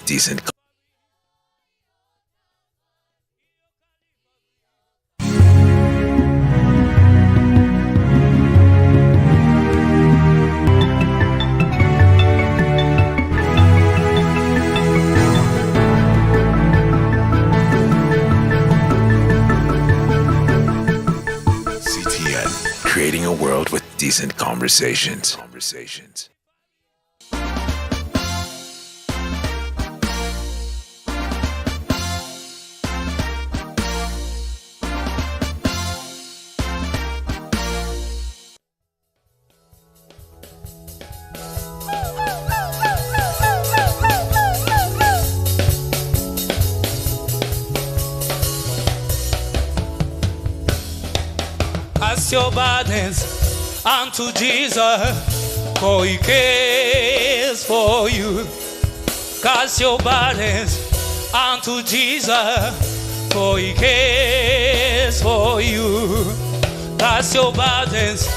decent. Creating a world with decent conversations. Cast your burdens unto Jesus, for He cares for you. Cast your burdens unto Jesus, for He cares for you. Cast your burdens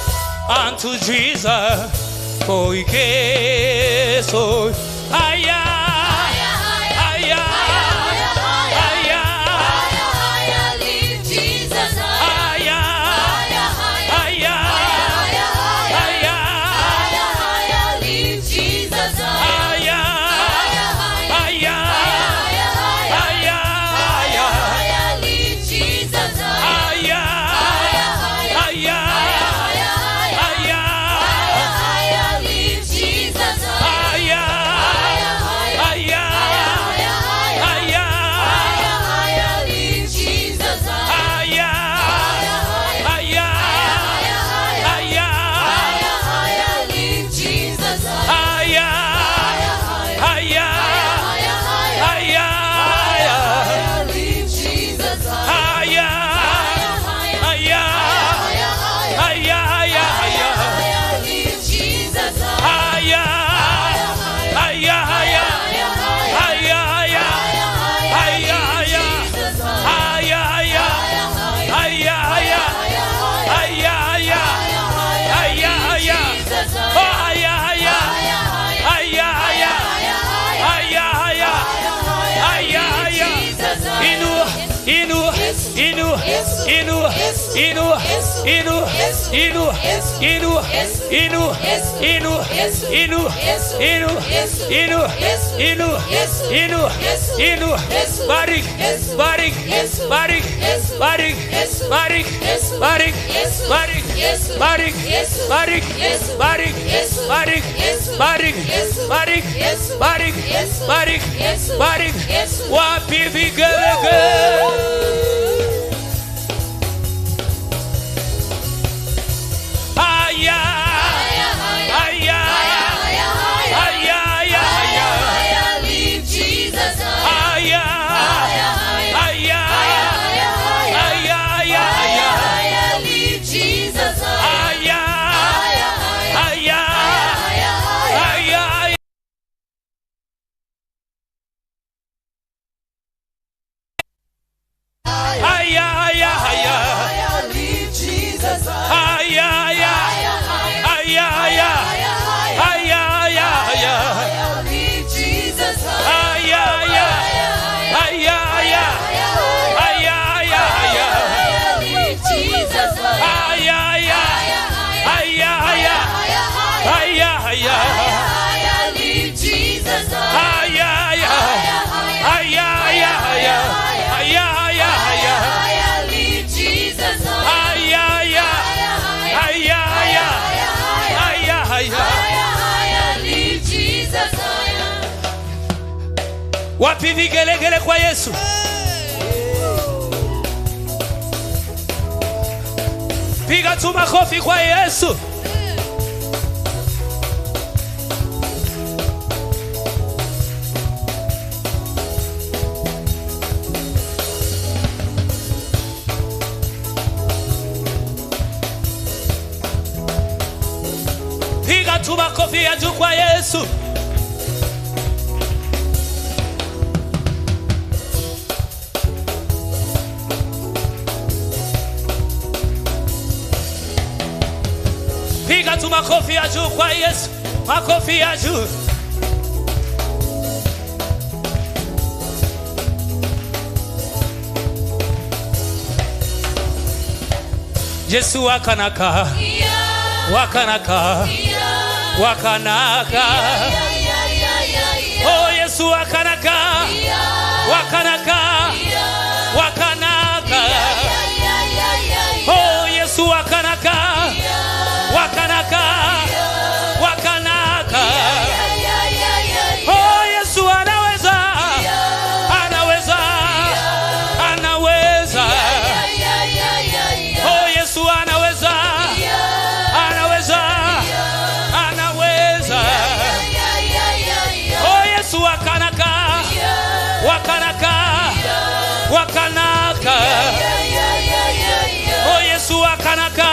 unto Jesus, for He cares for you. Wapi vigelegele kwa Yesu? Piga tu makofi kwa Yesu. Piga tu makofi ya juu kwa Yesu. Piga tu makofi ya juu kwa Yesu. Makofi ya juu. Yesu wakanaka. Wakanaka. Wakanaka. Oh Yesu wakanaka. Wakanaka. Wakanaka. Oh Yesu wakanaka. Wakanaka. Wakanaka. Oh Yesu anaweza. Anaweza. Anaweza. Oh Yesu anaweza. Anaweza. Anaweza. Oh Yesu wakanaka. Wakanaka. Wakanaka. Oh Yesu wakanaka.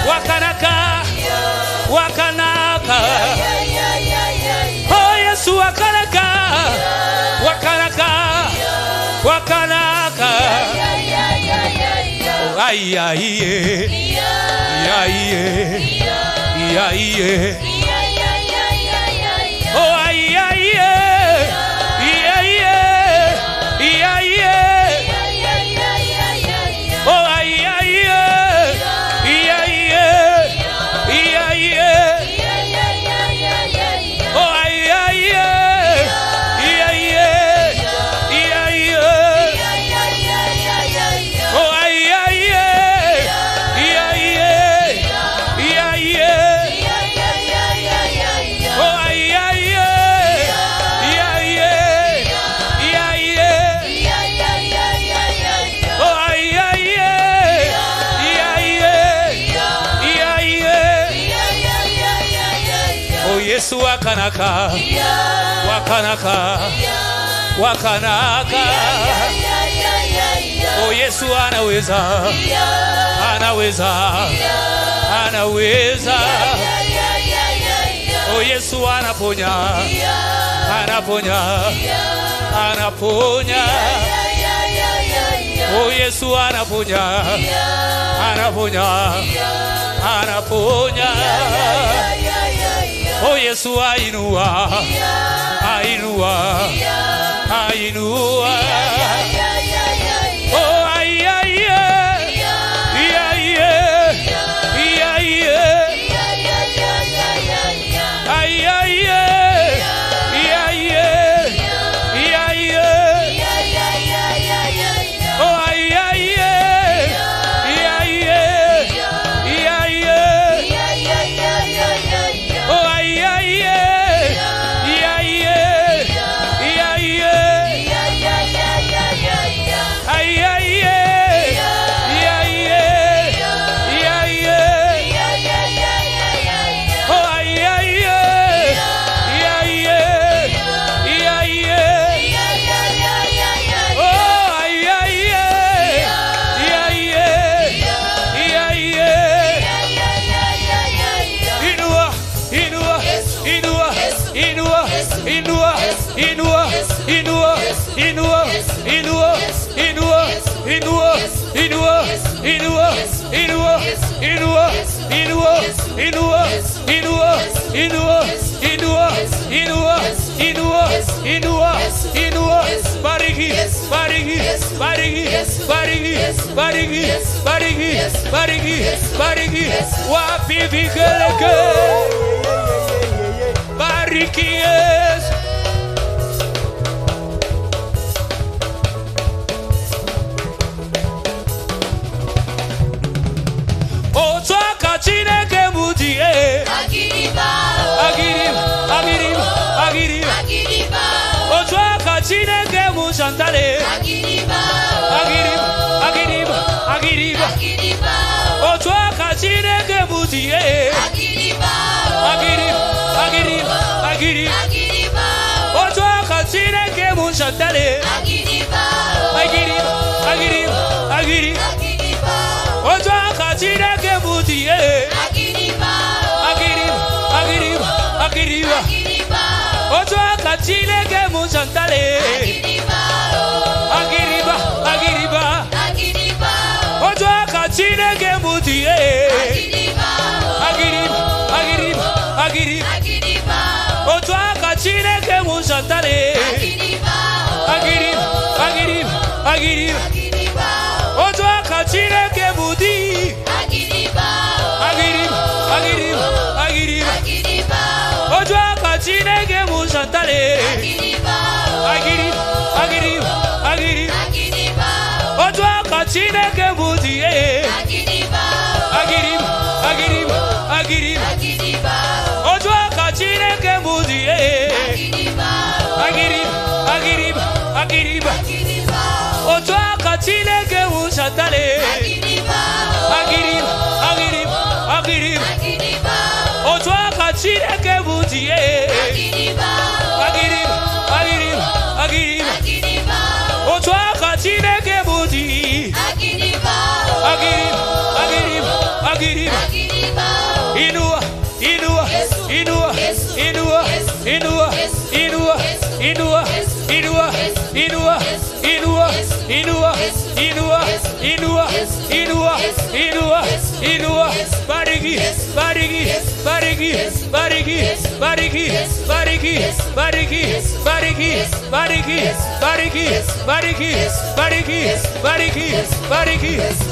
Wakanaka. Wakanaka. Oh Yesu wakanaka. Wakanaka. Wakanaka. Ay ay ay ay. Oh ay ay Yesu wakanaka. Wakanaka. Wakanaka. Oh Yesu anaweza. Anaweza. Anaweza. Oh Yesu anaponya. Anaponya. Anaponya. Oh Yesu anaponya. Anaponya. Anaponya. Oh Yesu ainua. Ainua. Ainua. Oh ai ai ai ai ai ai ai Bariki wapi vigeleke bariki yes Otaka chineke mudie agiriba Otaka chineke musantale agiriba Otaka chineke mudie agiriba Otaka chineke musantale agiriba Otaka chineke mudie agiriba Otaka chineke musantale agiriba Otaka chineke mudie agiriba Otaka chineke musantale agiriba Otaka chineke mudie musantale. Agiri. Otwa kachine ke muti. Agiri. Otwa kachine ke muti. Agiri. Otwa kachine ke musantale. Agiri. Otwa kachine ke muti. Agiri. Otwa kachine ke muti. Agiri. Inua.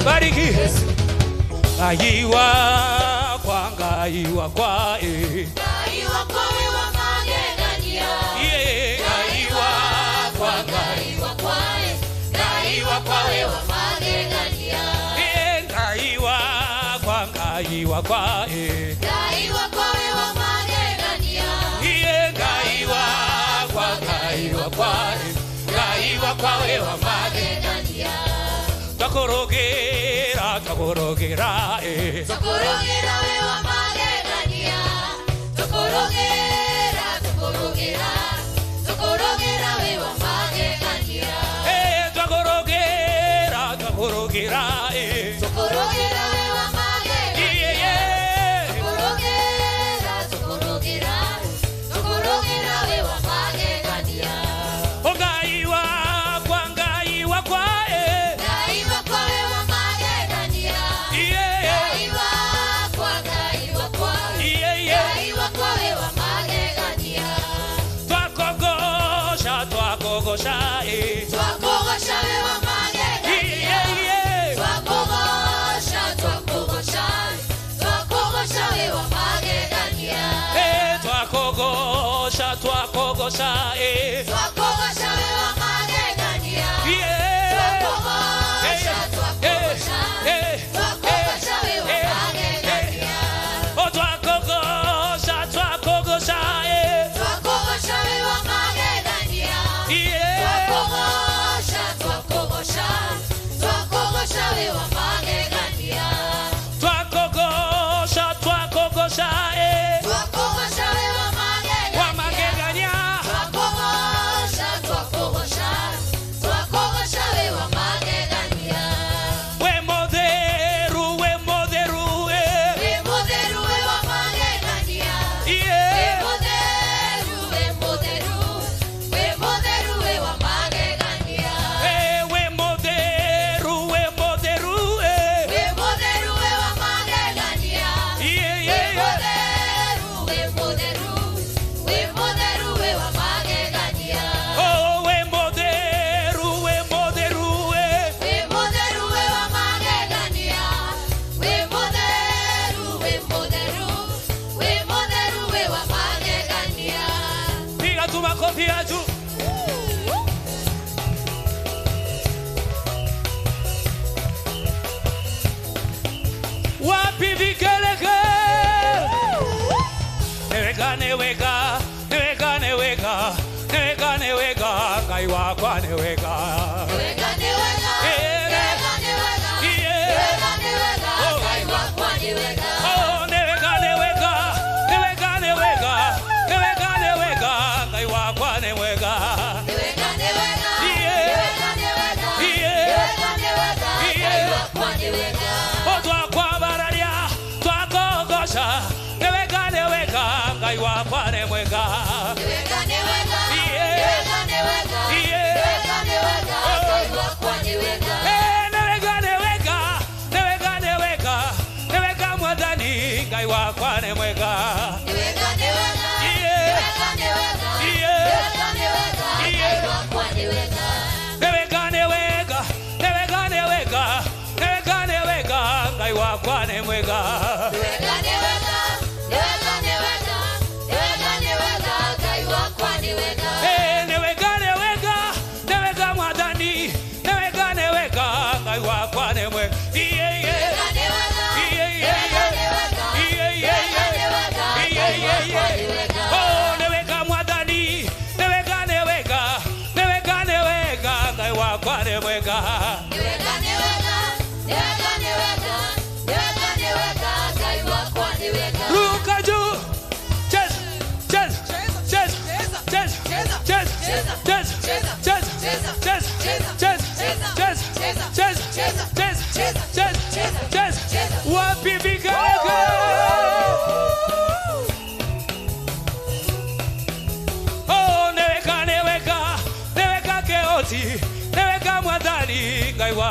Barigi. Aiwa kwa e. Aiwa kwa wewa magegania. Aiwa kwa aiwa kwa e. Aiwa kwa wewa magegania. Aiwa kwa e. Aiwa kwa wewa magegania. Aiwa kwa wewa magegania. Takorogera e. Takorogera wewa magegania. Takorogera wewa magegania. Takorogera e. Takorogera wewa magegania. Takorogera wewa magegania. Ongaiwa kwa e. Aiwa kwa wewa magegania. Aiwa kwa wewa magegania. Twakogosha e. Twakogosha wewa magegania. Twakogosha wewa magegania. Twakogosha e. Twakogosha wewa magegania. Twakogosha wewa magegania. Twakogosha e. Twakogosha wewa magegania. Twakogosha wewa magegania. Twakogosha e. Twakogosha wewa magegania. Magegania. Twakogosha wewa magegania. We moderu e. We moderu wewa magegania. We moderu wewa magegania. We moderu e. We moderu wewa magegania. We moderu wewa magegania. Oh, we moderu e. We moderu wewa magegania. We moderu wewa magegania. Piga tu makofi ya juu. Wapi vikeleke? Neweka kaiwa kwa neweka. Oh, neweka kaiwa kwa neweka. Twakwa bararia, twakogosha. Neweka kaiwa kwa neweka.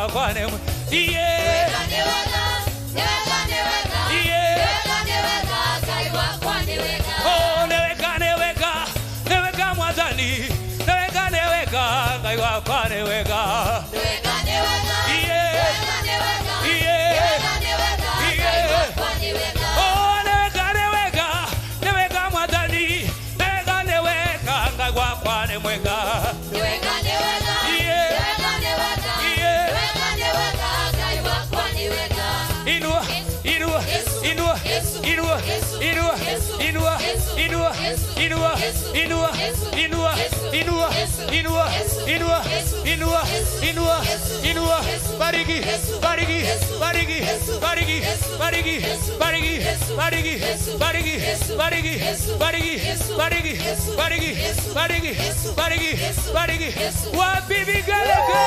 wakwane mwega. Yeah. Newega, newega, newega, newega. Yeah. Newega, newega, Ngai wakwa newega. Oh, newega, newega, newega mwathani. Newega, newega, Ngai wakwa newega. Newega, newega, Yeah. newega, newega. Yeah. Newega, newega, Ngai wakwa newega. Oh, newega, newega, newega mwathani. Newega, newega, Ngai wakwa newega. Newega, newega, Yeah. newega, newega. Yeah. Newega, newega, Ngai wakwa newega. Inua, inua, inua, inua, inua, inua, inua, inua, inua, inua, inua, inua, inua, inua, inua, inua. Bariki, bariki, bariki, bariki, bariki, bariki, bariki, bariki, bariki, bariki, bariki, bariki, bariki, bariki, bariki. Wapi vigelegele?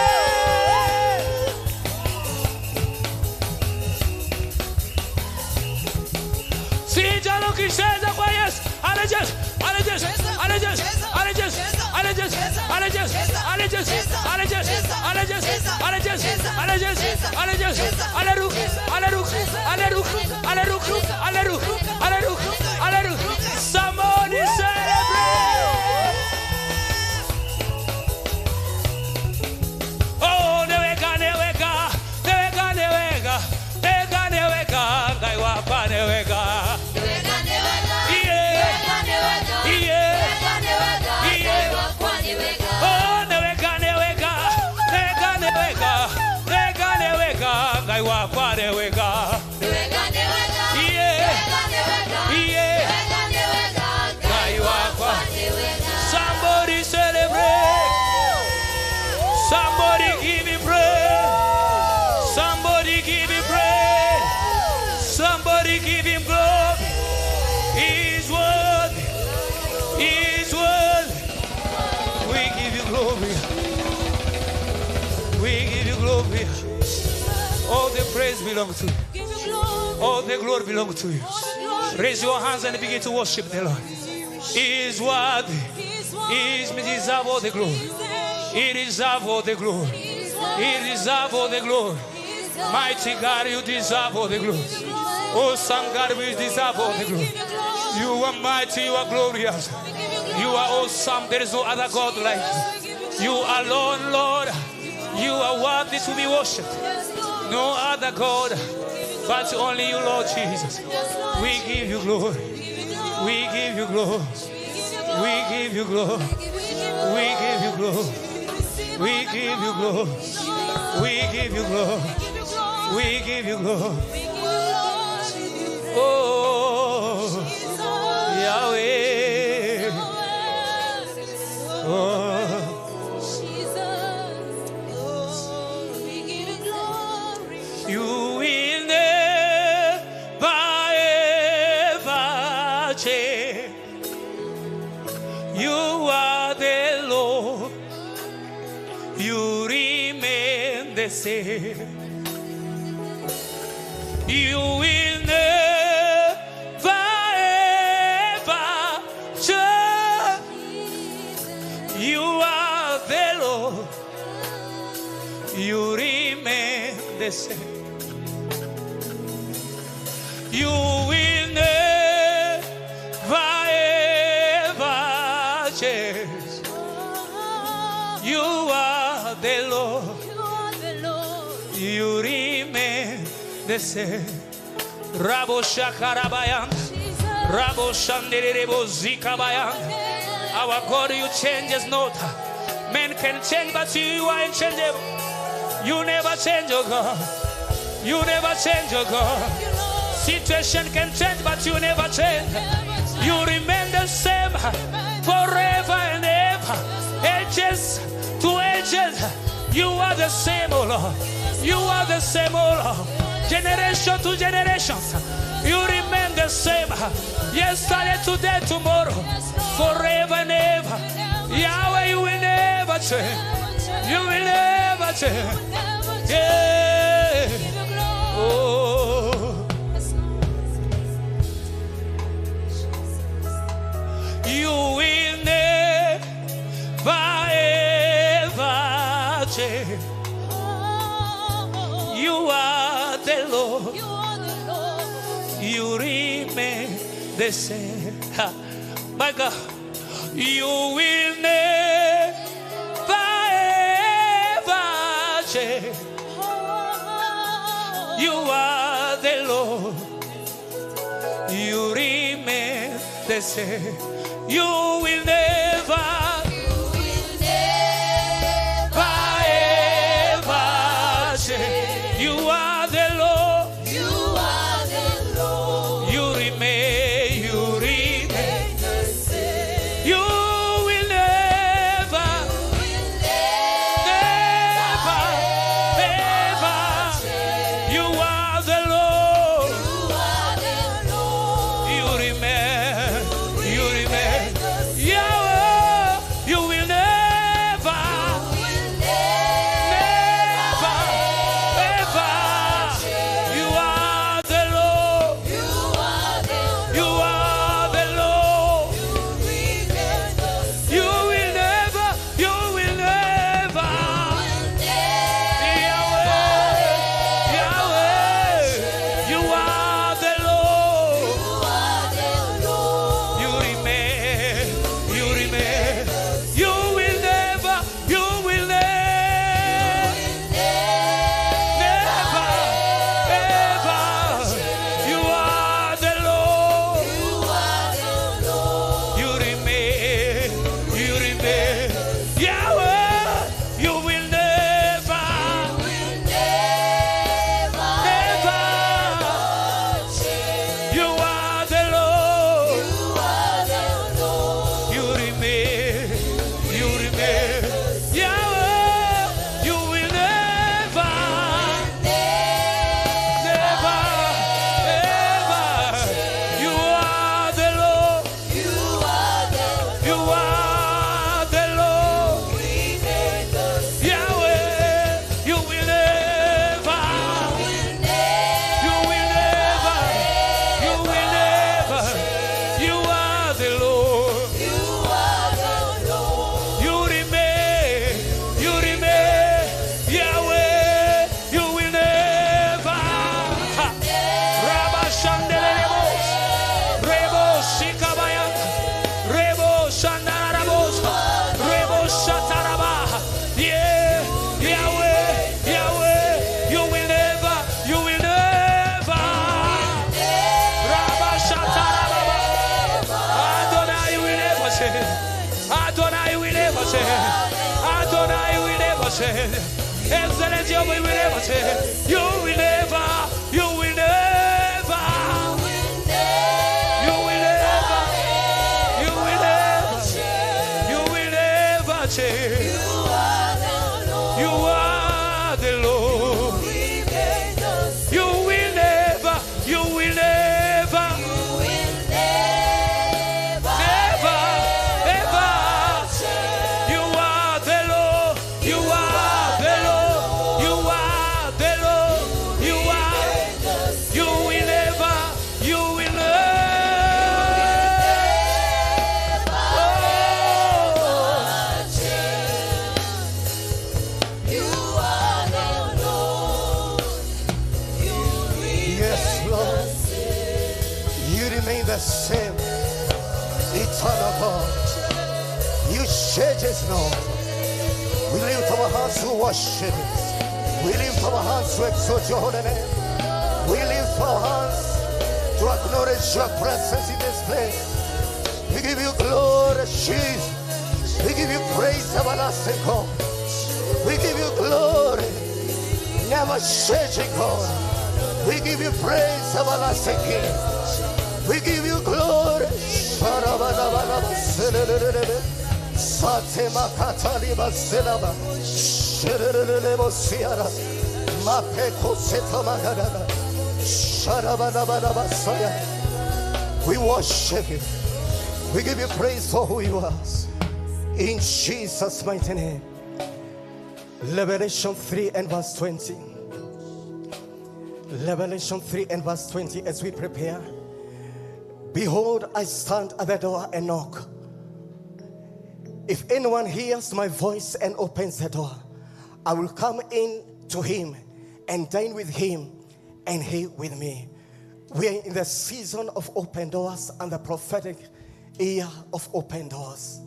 Sijalo ukisheza kwa Yesu, anajes, anajes, anajes, anajes, anajes, anajes, anajes, anajes, anajes, anajes, anajes, anajes, alaruk, alaruk, alaruk, alaruk, alaruk, alaruk, alaruk. Somebody celebrate. Oh, newega, newega, newega, newega, newega, newega, Ngai wakwa newega. Newega, newega, Yeah. newega, newega. Yeah. Newega, newega, Yeah. Ngai wakwa newega. Oh, newega, newega, newega, newega, newega, newega, Ngai wakwa newega. Newega, newega, Yeah. newega, newega. Yeah. Newega, newega, Ngai wakwa newega. Somebody celebrate. Somebody give him praise. Somebody give him praise. Somebody give him glory. He's worthy. He's worthy. We give you glory. We give you glory. All the praise belongs to you. Give you glory, All the glory belongs to you. Raise your hands and begin to worship the Lord. He is worthy. He deserves all the glory. He deserves all the glory. He deserves all the glory. Mighty God, you deserve all the glory. Awesome God, we deserve all the glory. You are mighty, you are glorious. You are awesome. There is no other God like you. You alone, Lord. You are worthy to be worshipped. No other God, but only you, Lord Jesus. We give you glory. We give you glory. We give you glory. We give you glory. We give you glory. We give you glory. We give you glory. Oh, Yahweh. Oh, you will never ever change. You are the Lord. You remain the same. You will never ever change. You are the Lord. You remain the same. You will never ever change. You are the Lord. You remain the same. Rabo Shakarabayan. Rabo Shandirebo Zikabayan. Our God, you changes not. Men can change, but you are unchangeable. You never change, oh God. You never change, oh God. Situation can change, but you never change. You remain the same forever and ever. Ages to ages, you are the same, oh Lord. You are the same, oh Lord. Generation to generations, you remain the same. Yesterday, today, tomorrow, forever and ever. Yahweh, you will never change. You will never change. Yeah. Oh. You will never ever change. You are the Lord. You are the Lord. You remain the same. Ha. My God, you will never ever change. You are the Lord. You remain the same. You will never ever change. You are the Lord. You are the Lord. You remain. You remain. The same. You will never, never, ever. You are the Lord. You are the Lord. You remain. You remain. Yahweh. You will never, never, ever. You are the Lord. You are the You are the Lord. You will never, you will never. Yahweh, Yahweh, you are the Lord. You remain, you remain. You will never, you will never, ever. You are the Lord. You remain, you remain. Yahweh, you will never, never. You are the Lord. You remain, you remain. Yahweh, you will never, never, ever. You are the Lord. You are the Lord. Yahweh, you will never, you will never, you will never. You are the Lord. You remain, you remain. Yahweh, you will never. Ha. Rabba Shandelebos, Rebo Shikabaya, Rebo Shandarabos, Rebo Shataraba. Yeah, Yahweh, Yahweh, you will never, you will never. Rabba Shatarababa. Adonai will never say. Adonai will never say. Adonai will never say. Excellent Yahweh will never say. You will never, you will never. You will never, you will never, you will never change. You are the Lord. You will never, you will never, never, ever. You are the Lord. You are the Lord. You are the Lord. You are. You will never, you will never. Yes, Lord. You remain the same. Eternal God. You changes not. We lift our hands to worship. We lift our hands to exalt your holy name. We lift our hands to acknowledge your presence in this place. We give you glory, Jesus. We give you praise, everlasting God. We give you glory, never changing God. We give you praise, everlasting King. We give you glory. Satema kataliba selaba. Sherelebo siara. Mapeko setamagada. Sharabadabadaba soya. We worship you. We give you praise for who you are. In Jesus' mighty name. Revelation 3 and verse 20. Revelation 3 and verse 20. As we prepare, behold, I stand at the door and knock. If anyone hears my voice and opens the door, I will come in to him and dine with him and he with me. We are in the season of open doors and the prophetic year of open doors.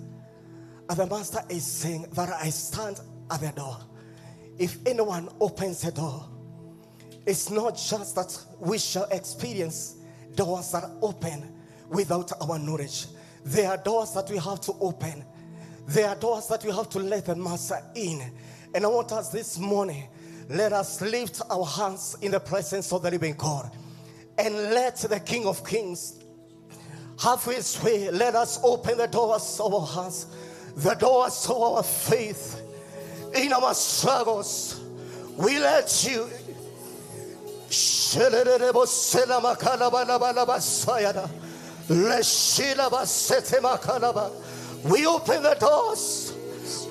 And the master is saying that I stand at the door. If anyone opens the door, it's not just that we shall experience doors that open without our knowledge. There are doors that we have to open. There are doors that we have to let the master in. And I want us this morning, let us lift our hands in the presence of the living God and let the King of Kings have his way. Let us open the doors of our hearts, the doors of our faith. In our struggles, we let you. We open the doors.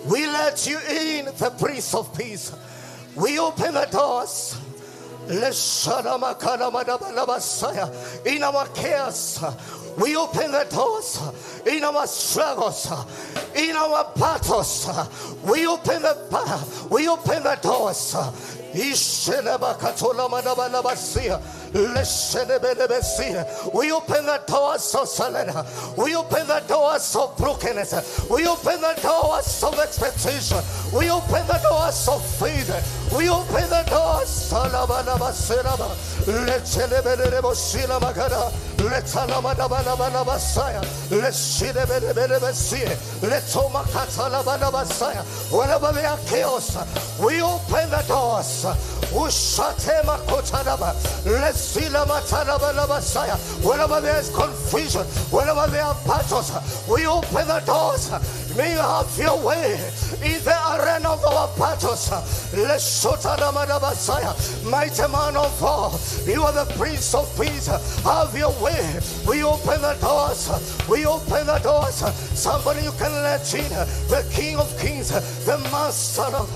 We let you in, the Prince of Peace. We open the doors. In our cares, we open the doors. In our struggles, in our battles, we open the doors. We open the doors of surrender. We open the doors of brokenness. We open the doors of expectation. We open the doors of faith. We open the doors. Whenever there are chaos, we open the doors. Whenever there is confusion, whenever there are battles, we open the doors. May you have your way in the arena of our battles. Mighty man of all, you are the Prince of Peace. Have your way. We open the doors. We open the doors. Somebody you can let in, the King of Kings, the Master of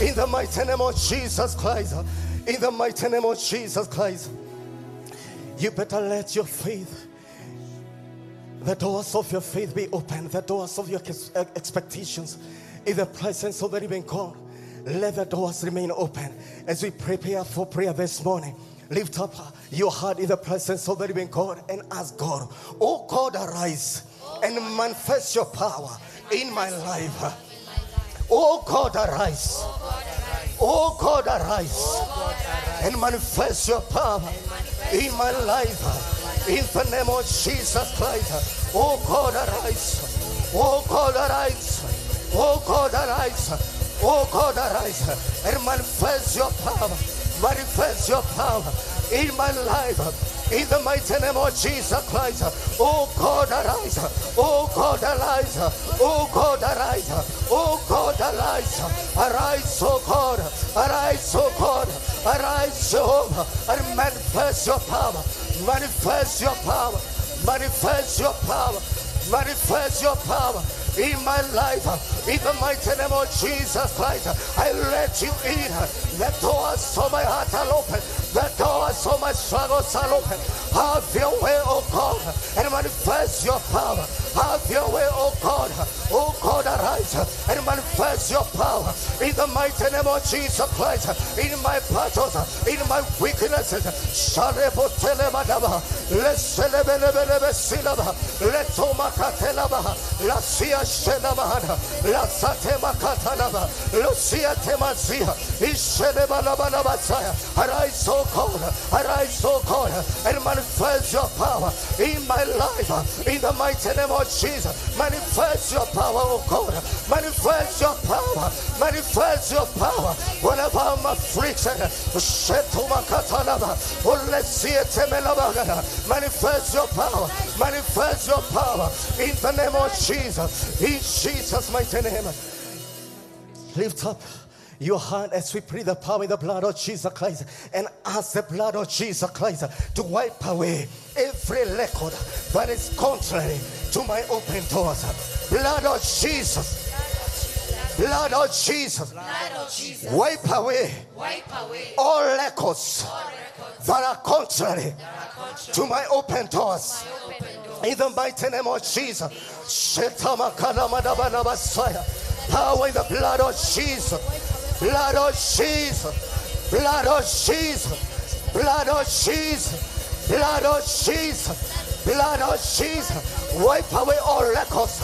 in the mighty name of Jesus Christ. In the mighty name of Jesus Christ. You better let your faith, the doors of your faith be open, the doors of your expectations in the presence of the living God. Let the doors remain open as we prepare for prayer this morning. Lift up your heart in the presence of the living God and ask God, oh God, arise and manifest your power in my life. Oh God, arise. Oh God, arise and manifest your power in my life. In the name of Jesus Christ. Oh God, arise. Oh God, arise. Oh God, arise. Oh God, arise and manifest your power. Manifest your power in my life. In the mighty name of Jesus Christ. Oh God, arise. Oh God, arise. Oh God, arise. Oh God, arise. Arise, oh God. Arise, oh God. Arise, Jehovah, and manifest your power. Manifest your power. Manifest your power. Manifest your power in my life. In the mighty name of Jesus Christ, I let you in. The doors of my heart are open. The doors of my struggles are open. Have your way, oh God, and manifest your power. Have your way, oh God. Oh God, arise and manifest your power in the mighty name of Jesus Christ. In my battles, in my weaknesses, let's arise, oh God, arise, oh God, and manifest your power in my life. In the mighty name of Jesus, manifest your power, oh God, manifest your power, manifest your power. Whenever I'm afflicted, manifest your power, manifest your power in the name of Jesus. In Jesus' mighty name. Lift up your hand as we pray the power in the blood of Jesus Christ and ask the blood of Jesus Christ to wipe away every record that is contrary to my open doors. Blood of Jesus. Blood of Jesus. Wipe away all records that are contrary to my open doors. In the mighty name of Jesus. Power in the blood of Jesus. Blood of Jesus. Blood of Jesus. Blood of Jesus. Blood of Jesus. Blood of Jesus. Wipe away all records.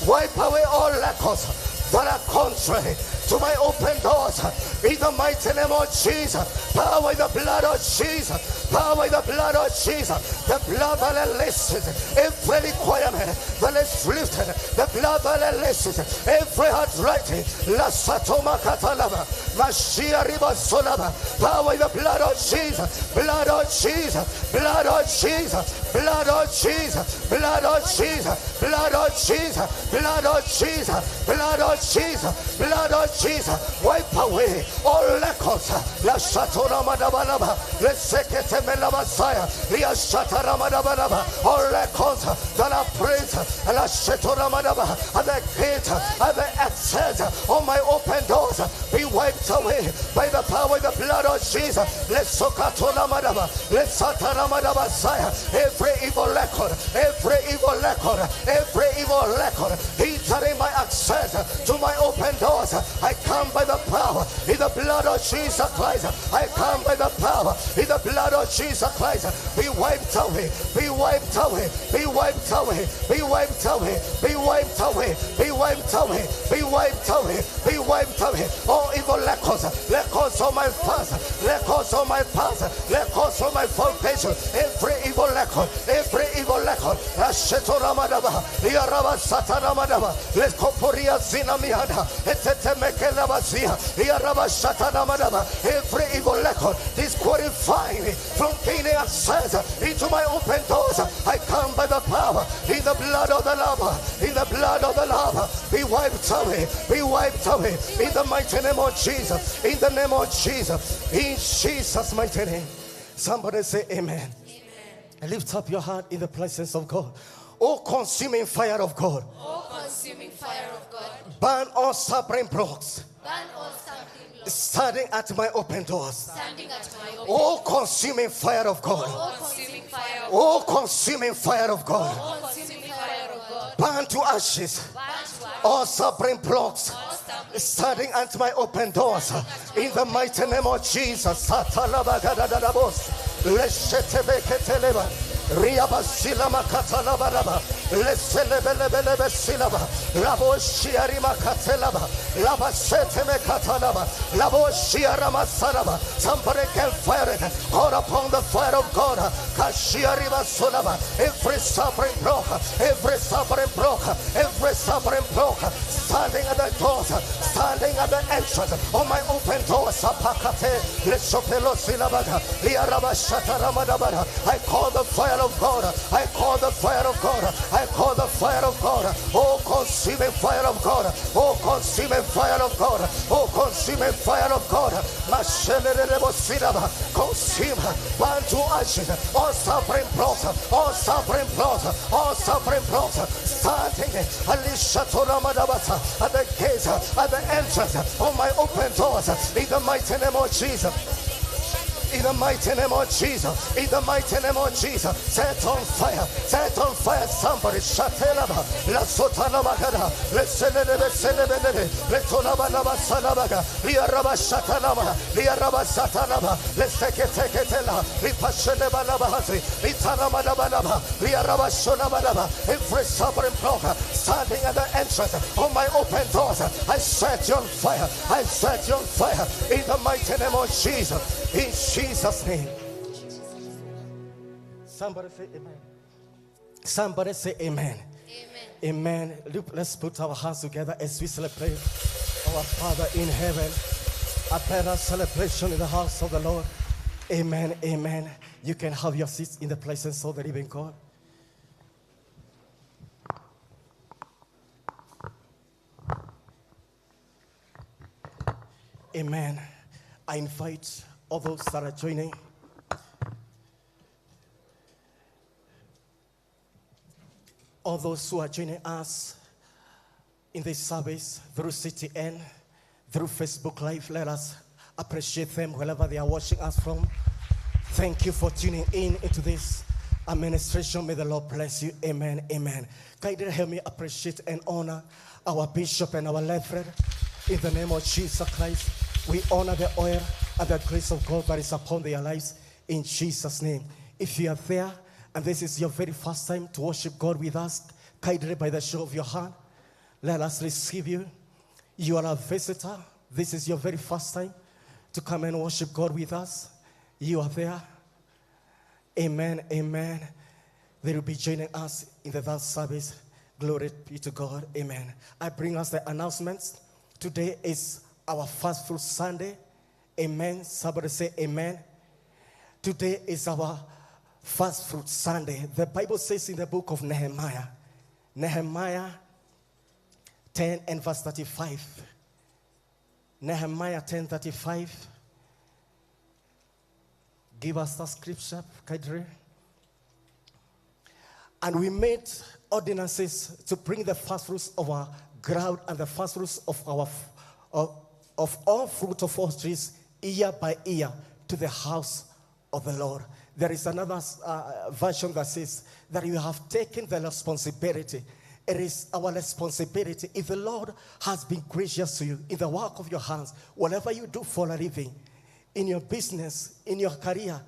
Wipe away all records that are contrary to my open doors. In the mighty name of Jesus. Power in the blood of Jesus. Power in the blood of Jesus. The blood that enlists every requirement that is lifted. The blood that enlists every handwriting. La Satoma Katalaba. Mashia Riba Solaba. Power in the blood of Jesus. Blood of Jesus. Blood of Jesus. Blood of Jesus. Blood of Jesus. Blood of Jesus. Blood of Jesus. Blood of Jesus. Blood of Jesus. Wipe away all records. La Shatora Madabalaba. Let's second Messiah. Lia Shatara Madabalaba. All records that are praised. La Shatora Madaba. And the gate and the access on my open doors be wiped away by the power of the blood of Jesus. Let's Sokatona Madaba. Let's Satara Madaba. Every evil record, every evil record, every evil record hindering my access to my open doors. I come by the power in the blood of Jesus Christ. I come by the power in the blood of Jesus Christ. Be wiped away, be wiped away, be wiped away, be wiped away, be wiped away, be wiped away, be wiped away, be wiped away. All evil records, records on my past, records on my past, records on my foundation. Every evil record, every evil record. Rashetoramadaba, Yaraba Satanamadaba, Let's Koporia Zinamiada, Etetemekelabazia, Yaraba Satanamadaba. Every evil record disqualifying me from gaining access into my open doors. I come by the power in the blood of the Lamb, in the blood of the Lamb. Be wiped away, be wiped away in the mighty name of Jesus, in the name of Jesus, in Jesus' mighty name. Somebody say amen. Lift up your heart in the presence of God. Oh, consuming fire of God. Oh, consuming fire of God. Burn all stubborn blocks. Burn all stumbling blocks. Standing at my open doors. Standing at my open Oh, consuming fire of God. Oh, consuming fire of God. Oh, consuming fire of God. Oh, consuming fire of God. Burn to ashes. Burn to ashes. All stubborn blocks. All stumbling Standing at my open doors. In the mighty name of Jesus. Satalabagadadabos. Leshetebeketeleba. Riabasila Makatalabaraba, Leselebelebelebe Silaba, Labo Shiarima Katelaba, Labasete Mekatalaba, Labo Shiarama Saraba. Somebody can fire it all upon the fire of God. Kashiarima Sulaba, every suffering block, every suffering block, every suffering block, standing at the doors, standing at the entrance on my open doors. Sapakate, Lesopelo Silabaga, Liaraba Shataramadabara. I call the fire of God. I call the fire of God. I call the fire of God. Oh, consuming fire of God. Oh, consuming fire of God. Oh, consuming fire of God. Consume, burn to ashes. All suffering blocks. All suffering blocks. All suffering blocks. Starting at the gates, at the entrance on my open doors. In the mighty name of Jesus. In the mighty name of Jesus, in the mighty name of Jesus, set on fire, somebody, Shatelaba, La Sotanamagada, let's celebrate, let's Olabanaba Sanabaga, Liaraba Shatanama, Liaraba Satanaba, let's take it, Ripashanabanabahazi, Litanamadaba, Liaraba Shonabanaba, every suffering blocker standing at the entrance on my open doors. I set you on fire, I set you on fire, in the mighty name of Jesus. In Jesus' name. Somebody say amen. Somebody say amen. Amen. Look, let's put our hands together as we celebrate our Father in heaven. A better celebration in the house of the Lord. Amen. Amen. You can have your seats in the presence of the living God. Amen. I invite all those that are joining, all those who are joining us in this service through CTN, through Facebook Live, let us appreciate them wherever they are watching us from. Thank you for tuning in into this administration. May the Lord bless you. Amen. Amen. Kindly help me appreciate and honor our bishop and our Reverend. In the name of Jesus Christ, we honor the oil and the grace of God that is upon their lives in Jesus' name. If you are there and this is your very first time to worship God with us, kindly by the show of your hand, let us receive you. You are a visitor. This is your very first time to come and worship God with us. You are there. Amen. Amen. They will be joining us in the dance service. Glory be to God. Amen. I bring us the announcements. Today is our Fast Fruit Sunday. Amen. Somebody say amen. Today is our Fast Fruit Sunday. The Bible says in the book of Nehemiah 10 and verse 35. Nehemiah 10:35. Give us the scripture, Kadri. And we made ordinances to bring the first fruits of our ground and the first fruits of our of all fruit of all trees year by year to the house of the Lord. There is another version that says that you have taken the responsibility. It is our responsibility. If the Lord has been gracious to you in the work of your hands, whatever you do for a living, in your business, in your career,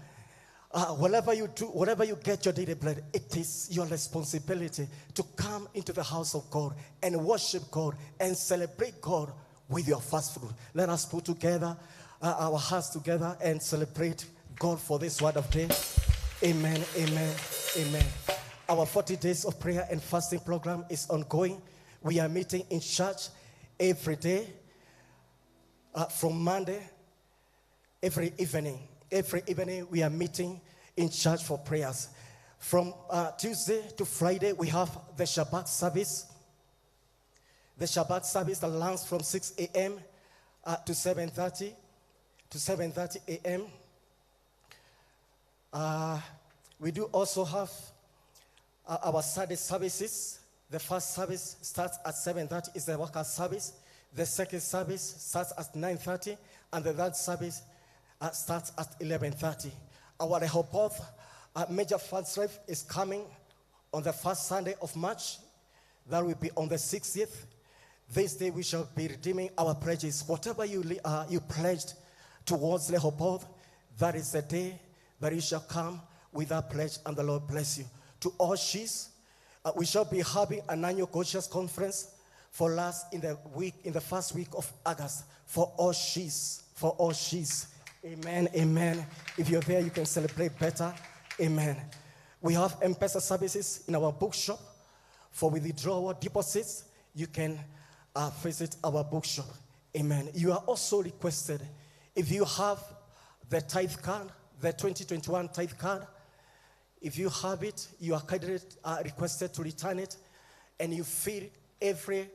whatever you do, whatever you get your daily bread, it is your responsibility to come into the house of God and worship God and celebrate God with your first fruit. Let us put together our hearts together and celebrate God for this word of day. Amen, amen, amen. Our 40 days of prayer and fasting program is ongoing. We are meeting in church every day from Monday, every evening. Every evening we are meeting in church for prayers. From Tuesday to Friday we have the Shabbat service. The Shabbat service that runs from 6 a.m. To 7:30 a.m. We do also have our Sunday services. The first service starts at 7:30 is the worker service. The second service starts at 9:30 and the third service starts at 11:30. Our Rehoboth major fast drive is coming on the first Sunday of March. That will be on the 60th. This day we shall be redeeming our pledges. Whatever you pledged towards Rehoboth, that is the day that you shall come with that pledge, and the Lord bless you. To all she's, we shall be having an annual coaches conference for us in the first week of August. For all she's. Amen, amen. If you're there, you can celebrate better. Amen. We have M-Pesa services in our bookshop. For withdrawal deposits, you can visit our bookshop. Amen. You are also requested, if you have the tithe card, the 2021 tithe card, if you have it, you are kindly requested to return it, and you fill every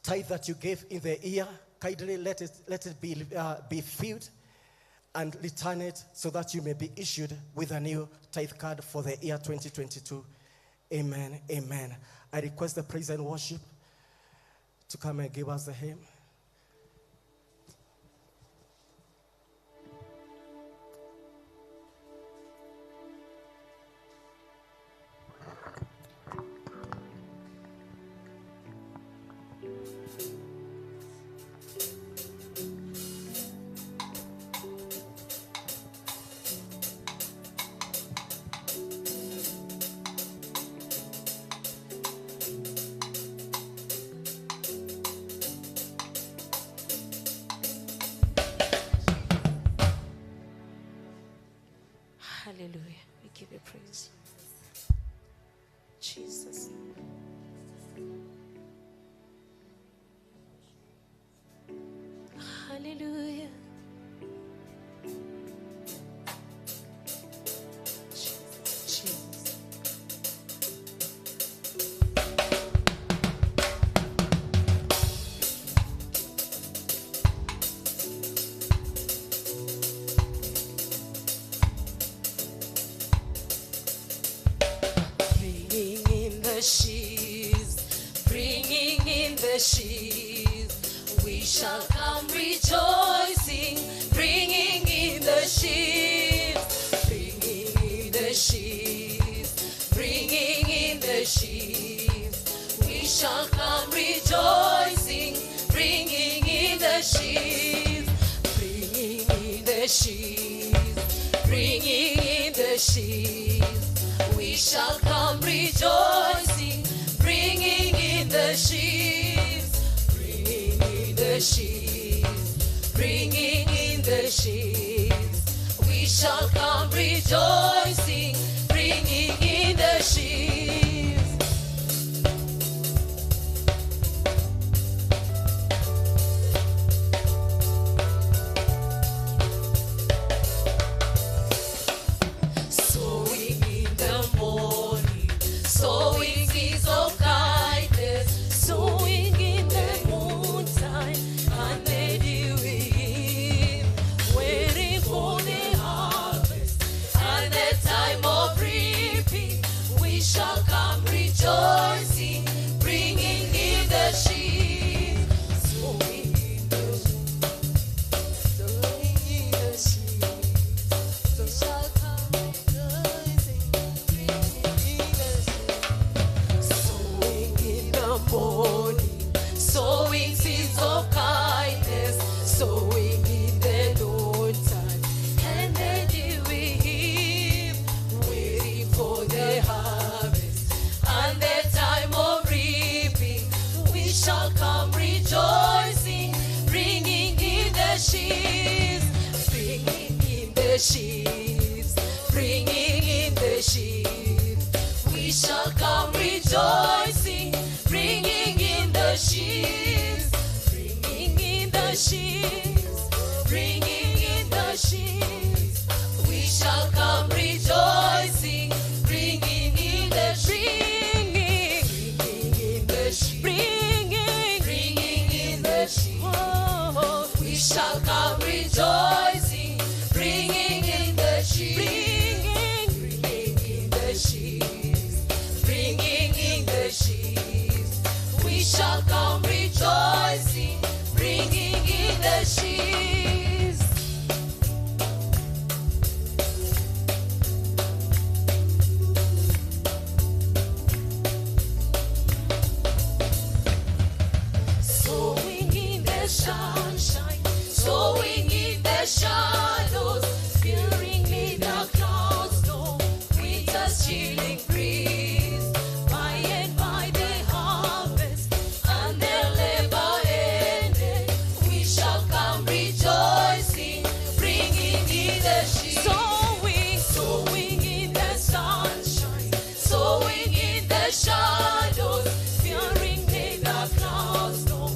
tithe that you gave in the year. Kindly let it be filled and return it so that you may be issued with a new tithe card for the year 2022. Amen, amen. I request the praise and worship to come and give us the hymn. Hallelujah. We give you praise. Jesus. Hallelujah. Jesus. Bringing in the sheaves, bringing in the sheaves, we shall come rejoicing, bringing in the sheaves, bringing sheaves. We shall come rejoicing, bringing in the sheaves, bringing in the sheaves, bringing in the sheaves. We shall come rejoicing, bringing in the sheaves, bringing in the sheaves, bringing in the sheaves. We shall come rejoicing, bringing in the sheaves. Sowing in the morning, sowing seeds of kindness, sowing in the noontime and the dewy eve, waiting for the harvest and the time of reaping. We shall come rejoicing, bringing in the sheaves, sowing in the sheaves, sowing in the sheaves. We shall come rejoicing, bringing in the sheaves. Sowing in the morning, sowing seeds of kindness, sowing in the noontime and the dewy eve, waiting for the harvest and the time of reaping. We shall come rejoicing, bringing in the sheaves, bringing in the sheaves, bringing in the sheaves. We shall come rejoicing, bringing in the sheaves, bringing in the sheaves, bringing in the sheaves. We shall come rejoicing, bringing in the sheaves, bringing in the sheaves, bringing in the sheaves. We shall come rejoicing, bringing in the sheaves, bringing in the sheaves, bringing in the sheaves. We shall come rejoicing, bringing in the sheaves. Sowing in the sunshine, sowing in the shadows, fearing neither clouds nor winter's chilling breeze. By and by the harvest and the labor ended, we shall come rejoicing, bringing in the sheaves. Sowing in the sunshine, sowing in the shadows, fearing neither clouds nor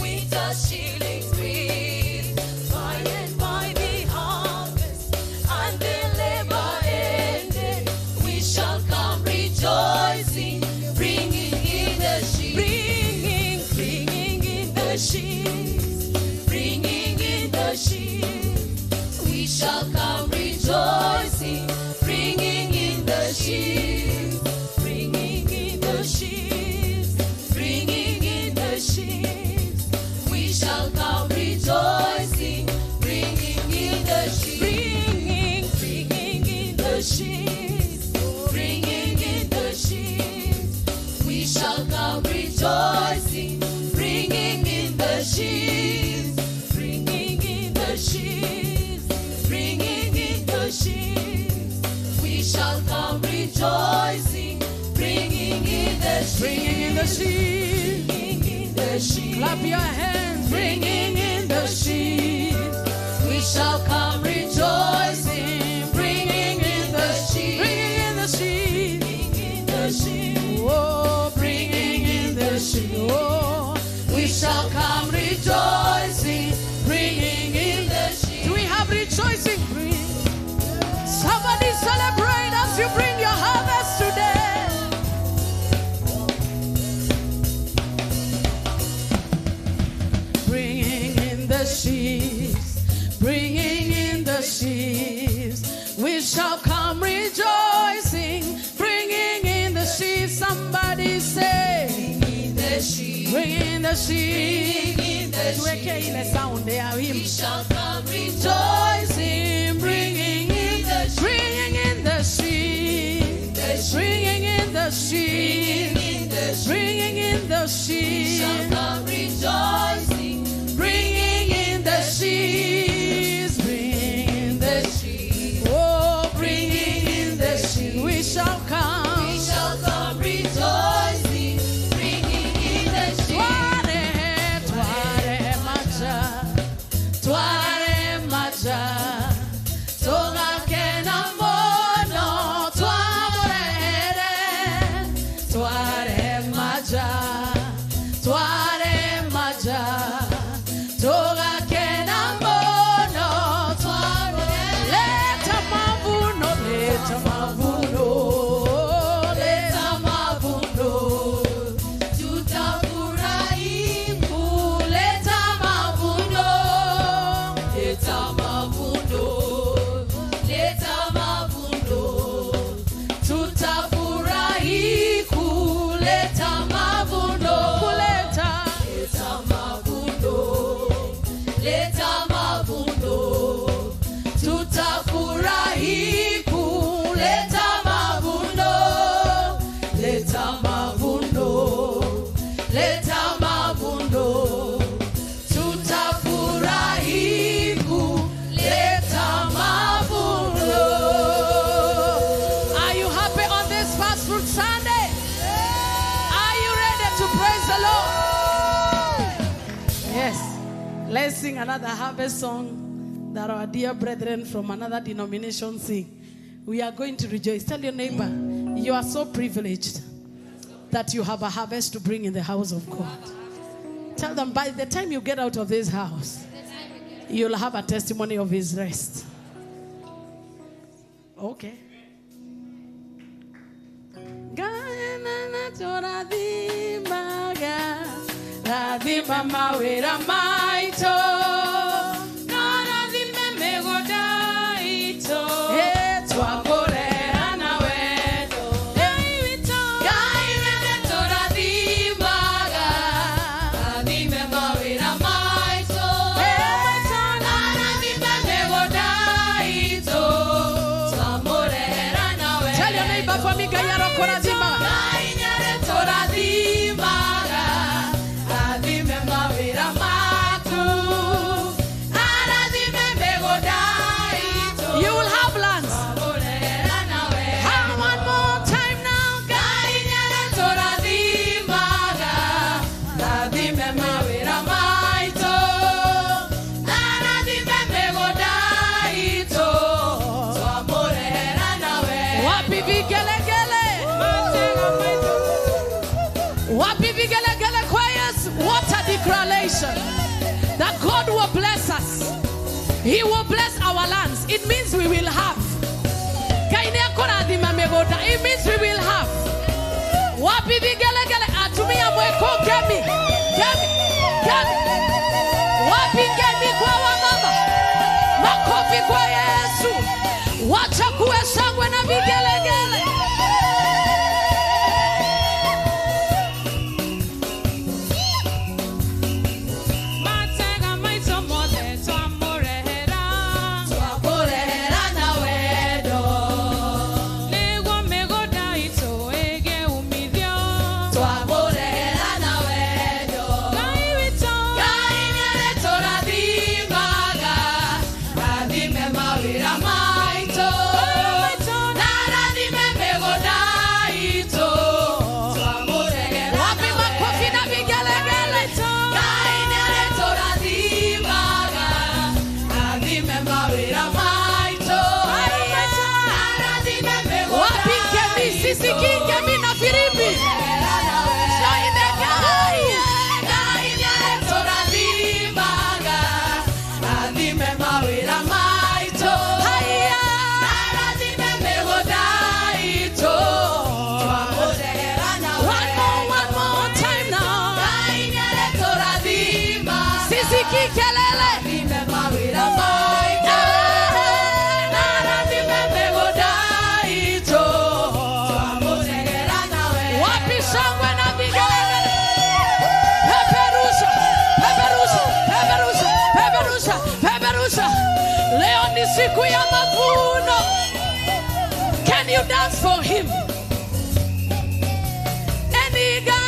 winter's chilling breeze. By and by the harvest and the labor ended, we shall come rejoicing, bringing in the sheaves, bringing in the sheaves, bringing in the sheaves. We shall come rejoicing, bringing in the sheaves, bringing in the sheaves, bringing in the sheaves. We shall come rejoicing, bringing in the sheaves, bringing in the sheaves, bringing in the sheaves. We shall come rejoicing, bringing in the sheaves, bringing in the sheaves, bringing in the sheaves. We shall come rejoicing, bringing in the sheaves, bringing in the sheaves, bringing in the sheaves. Clap your hands, bringing in the sheaves. We shall come rejoicing, bringing in the sheaves, bringing in the sheaves, bringing in the sheaves. Oh, bringing in the sheaves. Oh, we shall come rejoicing, bringing in the sheaves. Do we have rejoicing? Somebody celebrate as you bring your harvest today. Bringing in the sheaves, bringing in the sheaves. We shall come rejoicing, bringing in the sheaves. Somebody say, bringing in the sheaves, bringing the sheaves. We shall come rejoicing, bringing in the sheaves, bringing in the sheaves, bringing in the sheaves. bringing in the sheep. shall come rejoicing, Bringing in the sheep, bringing in the sheep. Oh, bringing in the sheep. We shall come. we shall come rejoicing, bringing in the sheep. Tware maja, tware maja. Toga kena mono, tware maja, tware maja. Toga kena mono, tware. Leta mavuno, leta mavuno, leta mavuno. Tutafurahi Kuleta mavuno, leta mavuno, leta mavuno, tutafurahi kuleta mavuno, kuleta leta mavuno, leta mavuno, tutafurahi kuleta mavuno, leta mavuno, leta mavuno, tutafurahi kuleta mavuno. Are you happy on this Fast Fruit Sunday? Are you ready to praise the Lord? Yes. Let's sing another harvest song that our dear brethren from another denomination sing. We are going to rejoice. Tell your neighbor, you are so privileged that you have a harvest to bring in the house of God. Tell them, by the time you get out of this house, you'll have a testimony of his rest. Okay. Radhima mawira maito, radhima megodaito, twakorera na wedo, gaiwito radhimaga, radhima mawira maito, radhima megodaito, twakorera na wedo. Tell your neighbor for me, gayaro korazima. You will have lands. Have one more time now. Wapi vigelegele? Wapi vigelegele choirs? What a declaration that God will bless us. He will bless our lands. It means we will have. It means we will have. Wapi vigelegele? Atumia mweko gemi. Gemi. Gemi. Wapi gemi kwa wamama? Makofi kwa Yesu. Wacha kuwe shangwe na vigelegele. Can you dance for him? Any guy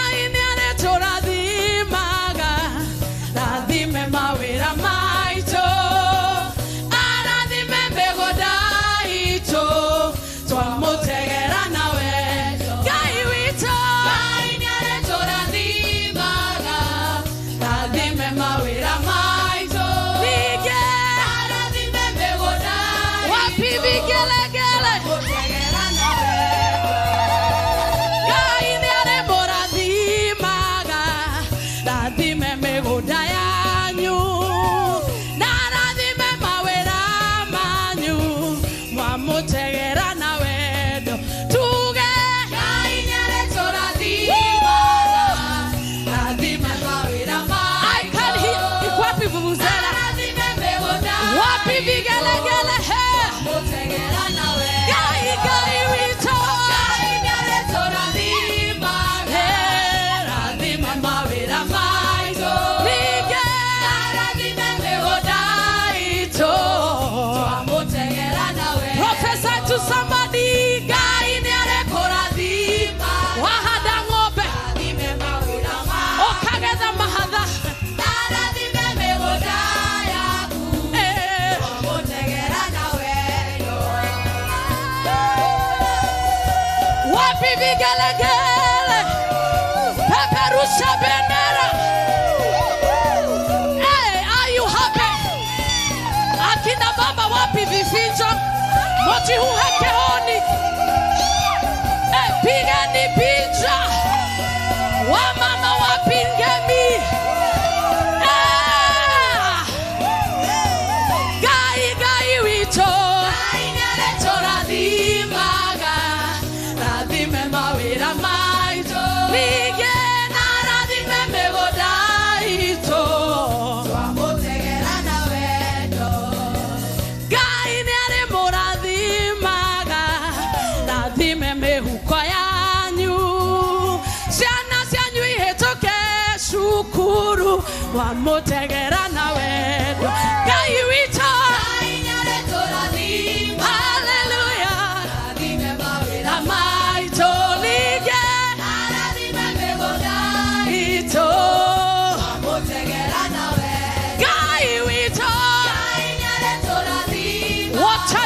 Wapi vigelegele? Peperusha bendera. Hey, are you happy? Akina baba wapi vifijo? Moti huheke honi. Hey, pigeni picha. Wamama wapingemi. Gai wito. Gai nyale tora dimaga. Radime mawira maito. Lige na radime megoda ito. Twamotegera na wendo. Gai nyale mora dimaga. Radime mehuko yanyu. Siana sianyu ihetoke shukuru. Twamotegera na wendo. Gai wito.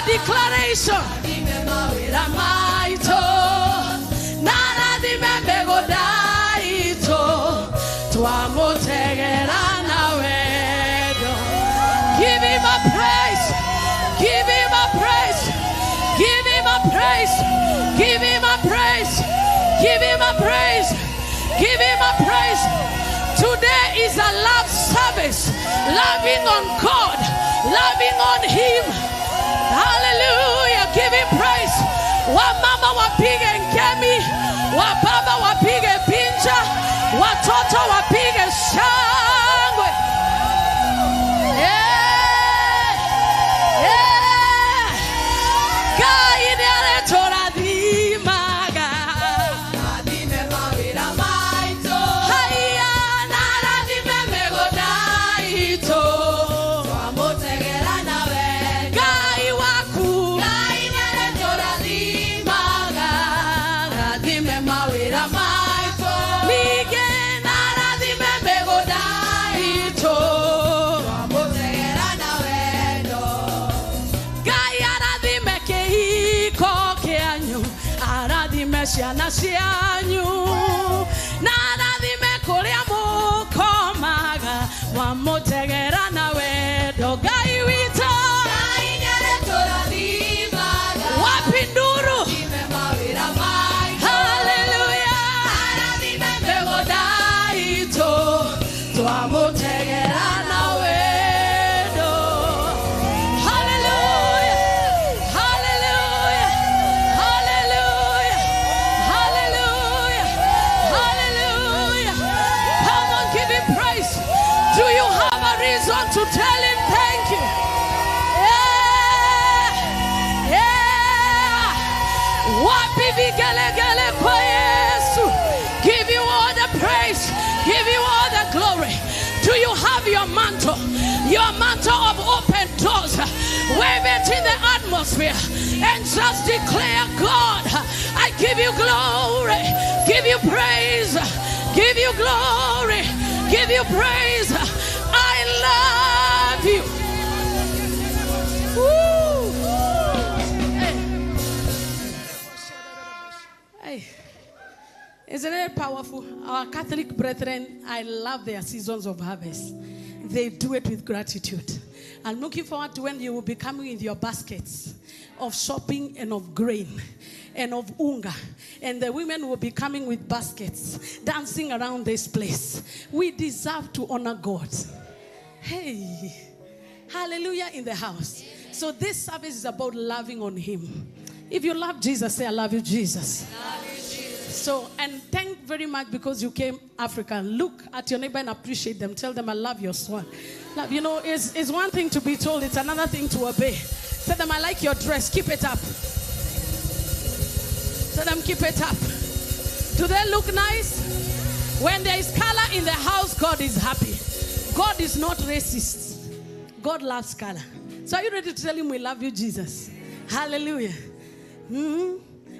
Declaration. Give him a praise. Give him a praise. Give him a praise. Give him a praise. Give him a praise. Give him a praise. Today is a love service. Loving on God. Loving on him. Hallelujah. Give him praise. Wamama wapige ngemi. Wababa wapige pinja. Watoto wapige shangwe. Yeah. Yeah. Kaini aletora dimaga. Adime mawira maito. Haya nara dime megodaito. Twamotegera nawe. Gai waku. Kaini aletora dimaga. Adime mawira maito. Lige nara dime megodaito. Twamotegera nawe. Gai aradime kehiko keanyu. Aradime shiana shianyu. Naradime kuria mukomaga. Wamotegera nawe. Gai wito. Gai nyaletora dimaga. Wapinduru. Hallelujah. Aradime megodaito. Twamotegera nawe. Hallelujah. Hallelujah. Hallelujah. Hallelujah. Hallelujah. Come on, give him praise. Do you have a reason to tell him thank you? Yeah. Yeah. Wapi vigelegele kwa Yesu. Give you all the praise. Give you all the glory. Do you have your mantle? Your mantle of open doors. Wave it in the atmosphere and just declare, God, I give you glory. Give you praise. Give you glory. Give you praise. I love you. Woo. Hey. Hey. Isn't it powerful? Our Catholic brethren, I love their seasons of harvest. They do it with gratitude. I'm looking forward to when you will be coming with your baskets of shopping and of grain and of unga. And the women will be coming with baskets, dancing around this place. We deserve to honor God. Hey, hallelujah in the house. So this service is about loving on him. If you love Jesus, say, I love you, Jesus. Love you, Jesus. So, and thank very much because you came African. Look at your neighbor and appreciate them. Tell them, I love your son. Love, you know, it's one thing to be told. It's another thing to obey. Tell them, I like your dress. Keep it up. Tell them, keep it up. Do they look nice? When there is color in the house, God is happy. God is not racist. God loves color. So are you ready to tell him we love you, Jesus? Hallelujah.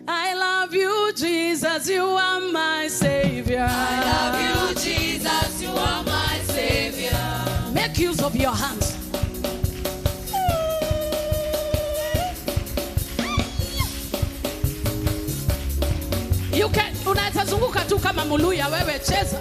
I love you, Jesus. You are my Savior. I love you, Jesus. You are my Savior. Make use of your hands. You can, unaweza zunguka tu kama muluya wewe cheza.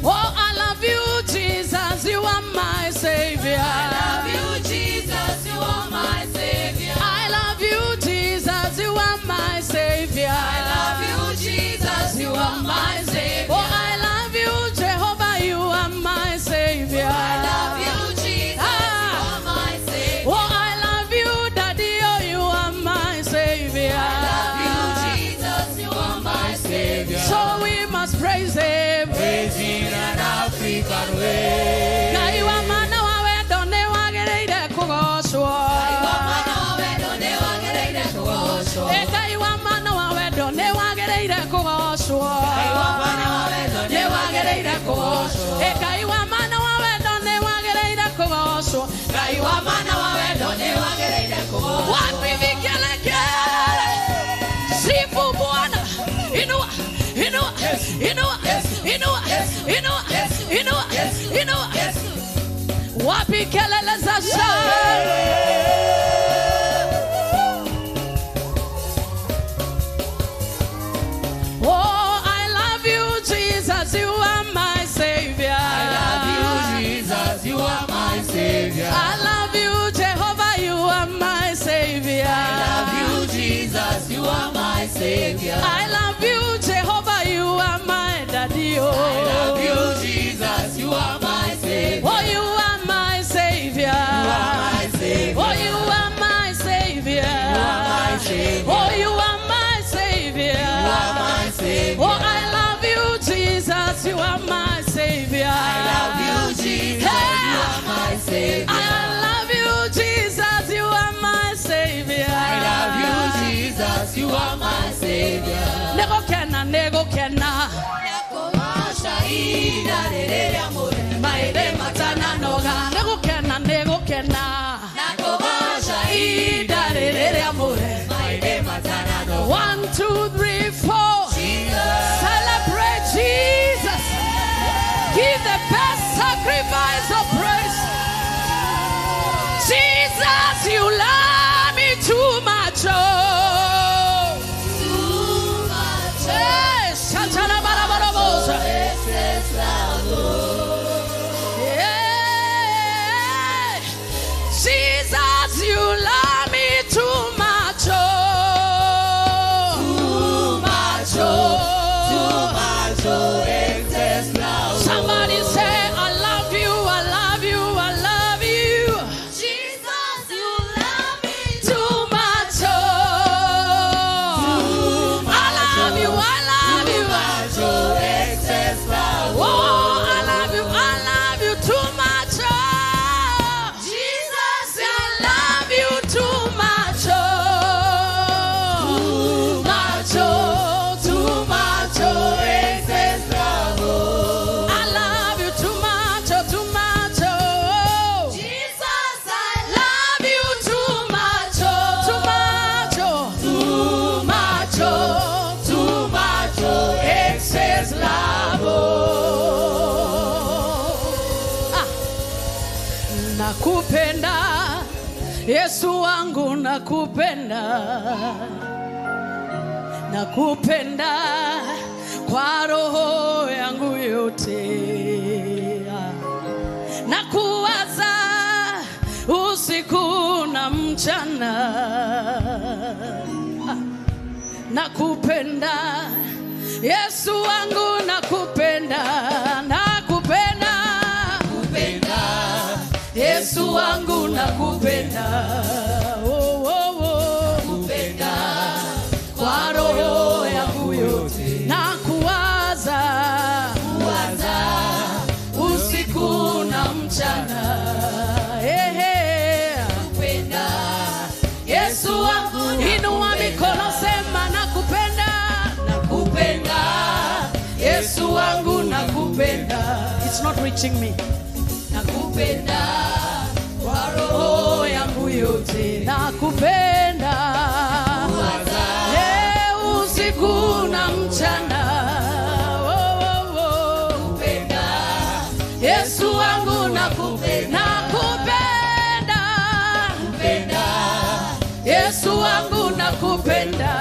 Oh, I love you, Jesus, you are my Savior. I love you, Jesus, you are my Savior. I love you, Jesus, you are my Savior. I love you, Jesus, you are my Savior. Oh, I love you, Jehovah, you are my Savior. I love you, Jesus, you are my Savior. Oh, I love you, Daddy, oh, you are my Savior. I love you, Jesus, you are my Savior. So we must praise Him. Praising an African way. Gai wa mana wa wendo ne wagereire kugocwo. Gai wa mana wa wendo ne wagereire kugocwo. Gai wa mana wa wendo ne wagereire kugocwo. Gai wa mana wa wendo ne wagereire kugocwo. Gai wa mana wa wendo ne wagereire kugocwo. Gai wa mana wa wendo ne wagereire kugocwo. Wapi vigelegele? Sifu Bwana. Inua, inua, inua, inua, inua, inua, inua. Wapi kelele za shangwe? Oh, I love you, Jesus, you are my Savior. I love you, Jesus, you are my Savior. I love you, Jehovah, you are my Savior. I love you, Jesus, you are my Savior. I love you, Jehovah, you are my Daddy. Oh. I love you, Jesus, you are my Savior. Oh, you are my Savior. You are my Savior. Oh, you are my Savior. You are my Savior. Oh, you are my Savior. You are my Savior. Oh, I love you, Jesus. You are my Savior. I love you, Jesus, you are my Savior. I love you, Jesus. You are my Savior. I love you, Jesus, you are my Savior. Nego kena, nego kena. Shahida rere amore. Maide matana noga. Nego kena, nego kena. Nakoba shahida Rere amore. maide matana no. 1, 2, 3, 4. Celebrate Jesus. Give the best sacrifice of praise. Jesus, you love me too much. Oh. Too much. Hey, Santana Barabarosa. Excess love. Yeah. Jesus, you love me too much. Oh. Too much. Too much. Excess love. Somebody say, I love you, I love you, I love you. Jesus, you love me Too much. Oh. I love you, I love you. excess love. Oh, I love you too much. Oh. Jesus, I love you too much. Oh. too much. Excess love. I love you too much. Oh, too much. Oh. Jesus, I Love you too much. Oh, too much. Oh. too much. Too much. Excess love. Ah. Nakupenda Yesu wangu, nakupenda, nakupenda kwa roho yangu yote, nakuwaza usiku na mchana, nakupenda Yesu wangu, nakupenda, nakupenda, Yesu wangu, nakupenda, oh, oh, oh. Kupenda Kwa roho yangu yote nakuwaza, usiku na mchana, kupenda Yesu wangu, inua mikono, sema nakupenda, nakupenda, Yesu wangu, nakupenda. It's not reaching me. nakupenda Kwa roho yangu yote nakupenda, usiku na mchana, oh, oh, oh. kupenda Yesu wangu, nakupenda, nakupenda, Yesu wangu, nakupenda,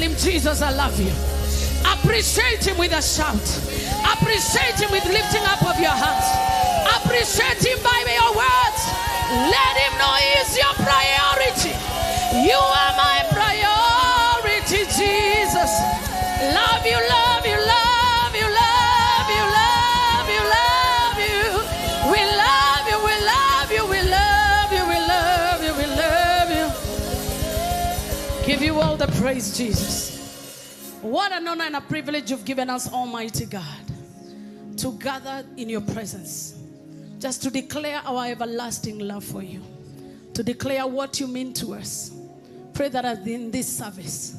him, Jesus, I love you. Appreciate him with a shout. Appreciate him with lifting up of your hands. Appreciate him by your words. Let him know he is your priority. You are my priority, Jesus. Love you, love you, love you, love you, love you, love you. We love you, we love you, we love you, we love you, we love you. Give you all the praise, Jesus. What an honor and a privilege you've given us, Almighty God, to gather in your presence, just to declare our everlasting love for you, to declare what you mean to us. Pray that as in this service,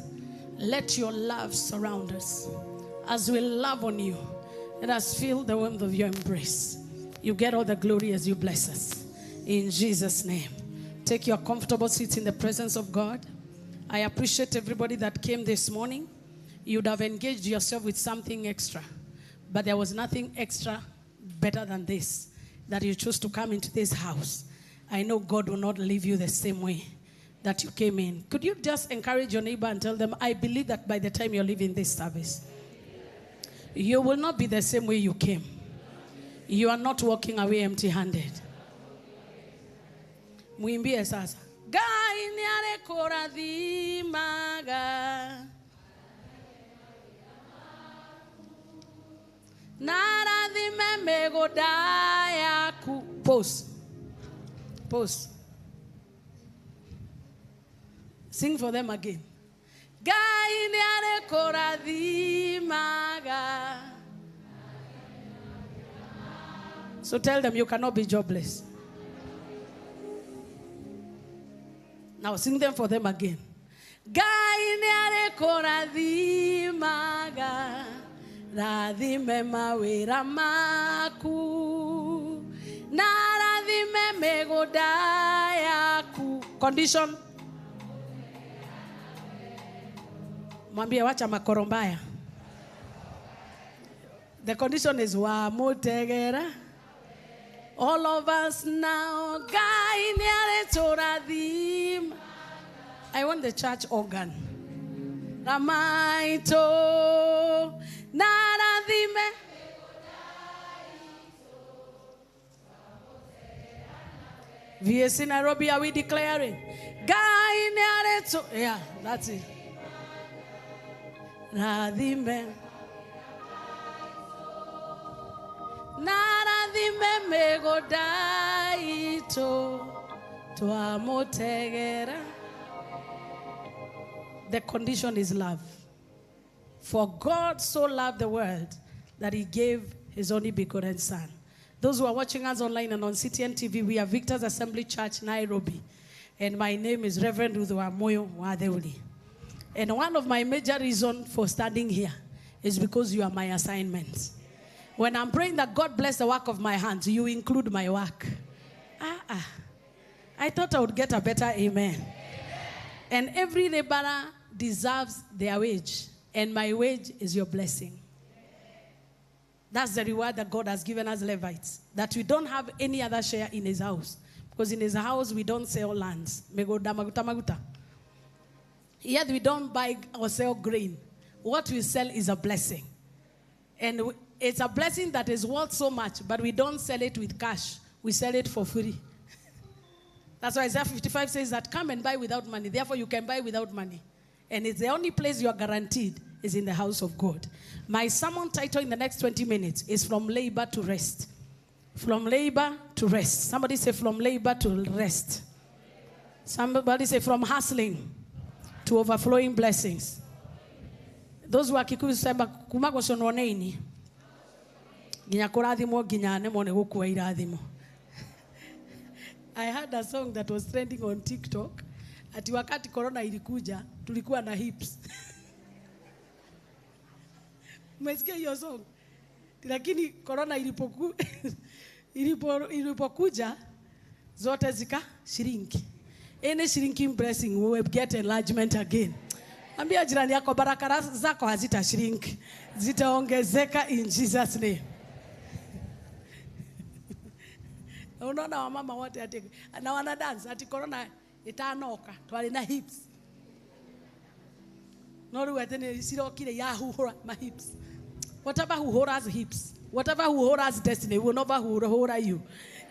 let your love surround us. As we love on you, let us feel the warmth of your embrace. You get all the glory as you bless us. In Jesus' name. Take your comfortable seats in the presence of God. I appreciate everybody that came this morning. You would have engaged yourself with something extra, but there was nothing extra better than this, that you chose to come into this house. I know God will not leave you the same way that you came in. Could you just encourage your neighbor and tell them, I believe that by the time you're leaving this service, you will not be the same way you came. You are not walking away empty-handed. Muimbie sasa. Gai niare koradhimaga. Naradhime megodaya ku. Pause. Pause. Sing for them again. Gai niare koradhimaga. So tell them you cannot be jobless. Now sing them for them again. Gai niare koradhimaga. Radhime mawira maku. Naradhime megodayaku. Condition. Mwambie wacha makorombaya. The condition is wa mutegera. All of us now. Gai niare toradhim. I want the church organ. Ramaito. Naradhime. VSC Nairobi, are we declaring? Gai niare. Yeah, that's it. Naradhime. Naradhime megodaito. Tuamotegera. The condition is love. For God so loved the world that he gave his only begotten son. Those who are watching us online and on CTN TV, we are Victor's Assembly Church, Nairobi. And my name is Rev Ruth Wamuyu. And one of my major reasons for standing here is because you are my assignment. When I'm praying that God bless the work of my hands, you include my work. I thought I would get a better amen. And every laborer deserves their wage. And my wage is your blessing. That's the reward that God has given us Levites. That we don't have any other share in his house. Because in his house we don't sell lands. Yet we don't buy or sell grain. What we sell is a blessing. And it's a blessing that is worth so much. But we don't sell it with cash. We sell it for free. That's why Isaiah 55 says that come and buy without money. Therefore you can buy without money. And it's the only place you are guaranteed is in the house of God. My sermon title in the next 20 minutes is From Labor to Rest. From labor to rest. Somebody say from labor to rest. Somebody say from hustling to overflowing blessings. Those who are Kikuyu say kumagosono neini. Ginya kuradhimo ginya nemo ne gukua iradhimo. I heard a song that was trending on TikTok. Ati wakati corona ilikuja, tulikuwa na hips. Umesikia hiyo song? Lakini corona ilipokuja, zote zika shrink. Any shrinking blessing we will get enlargement again. Ambia jirani yako baraka zako hazita shrink. Zitaongezeka in Jesus name. Unaona wamama wote ati na wana dance ati corona itanoka twali na hips. No, my hips. Whatever who hold us hips, whatever who hold us destiny, will never hold you.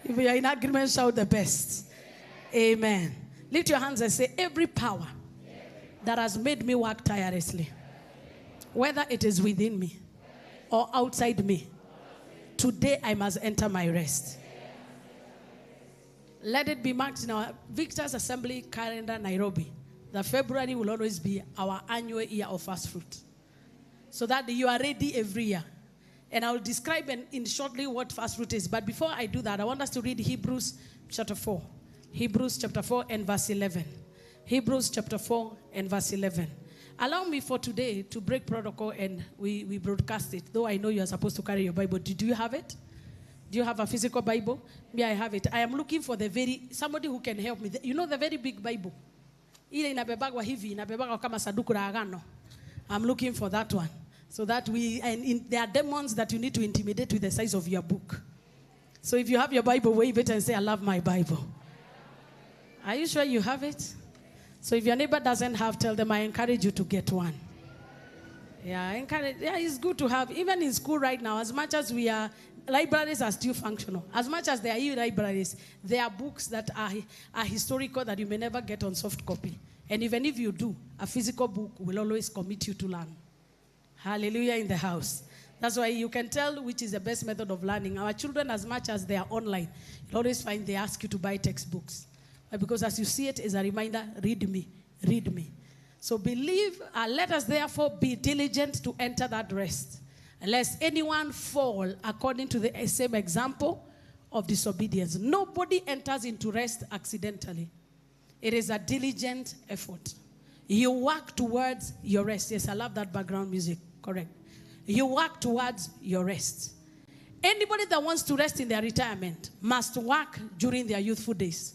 If we are in agreement, shout the best. Amen. Lift your hands and say, every power that has made me work tirelessly, whether it is within me or outside me, today I must enter my rest. Let it be marked in our Victor's Assembly calendar, Nairobi, that February will always be our annual year of fast fruit. So that you are ready every year. And I will describe in shortly what fast fruit is. But before I do that, I want us to read Hebrews chapter 4. Hebrews chapter 4 and verse 11. Hebrews chapter 4 and verse 11. Allow me for today to break protocol and we broadcast it. Though I know you are supposed to carry your Bible. Do you have it? Do you have a physical Bible? Me, I have it. I am looking for somebody who can help me. You know the very big Bible? Ile inabebagwa hivi, inabebagwa kama saduku la agano. I'm looking for that one. So that there are demons that you need to intimidate with the size of your book. So if you have your Bible, wave it and say, I love my Bible. Are you sure you have it? So if your neighbor doesn't have, tell them I encourage you to get one. Yeah, it's good to have. Even in school right now, as much as libraries are still functional. As much as there are e-libraries, there are books that are historical that you may never get on soft copy. And even if you do, a physical book will always commit you to learn. Hallelujah in the house. That's why you can tell which is the best method of learning. Our children, as much as they are online, you'll always find they ask you to buy textbooks. Because as you see it as a reminder, read me, read me. So let us therefore be diligent to enter that rest. Lest anyone fall according to the same example of disobedience. Nobody enters into rest accidentally. It is a diligent effort. You work towards your rest. Yes, I love that background music. Correct. You work towards your rest. Anybody that wants to rest in their retirement must work during their youthful days.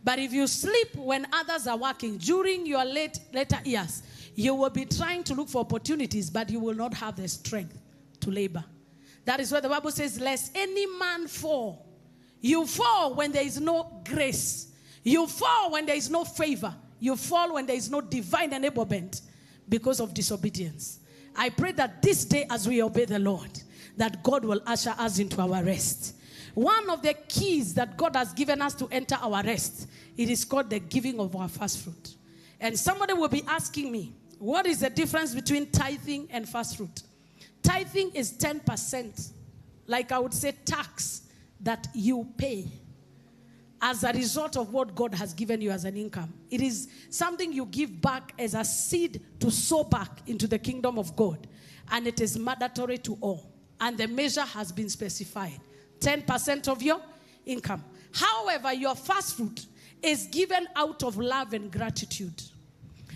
But if you sleep when others are working during your later years, you will be trying to look for opportunities, but you will not have the strength to labor. That is why the Bible says, lest any man fall. You fall when there is no grace. You fall when there is no favor. You fall when there is no divine enablement because of disobedience. I pray that this day as we obey the Lord, that God will usher us into our rest. One of the keys that God has given us to enter our rest, it is called the giving of our first fruit. And somebody will be asking me, what is the difference between tithing and first fruit? Tithing is 10%, like I would say tax that you pay as a result of what God has given you as an income. It is something you give back as a seed to sow back into the kingdom of God. And it is mandatory to all. And the measure has been specified. 10% of your income. However, your first fruit is given out of love and gratitude.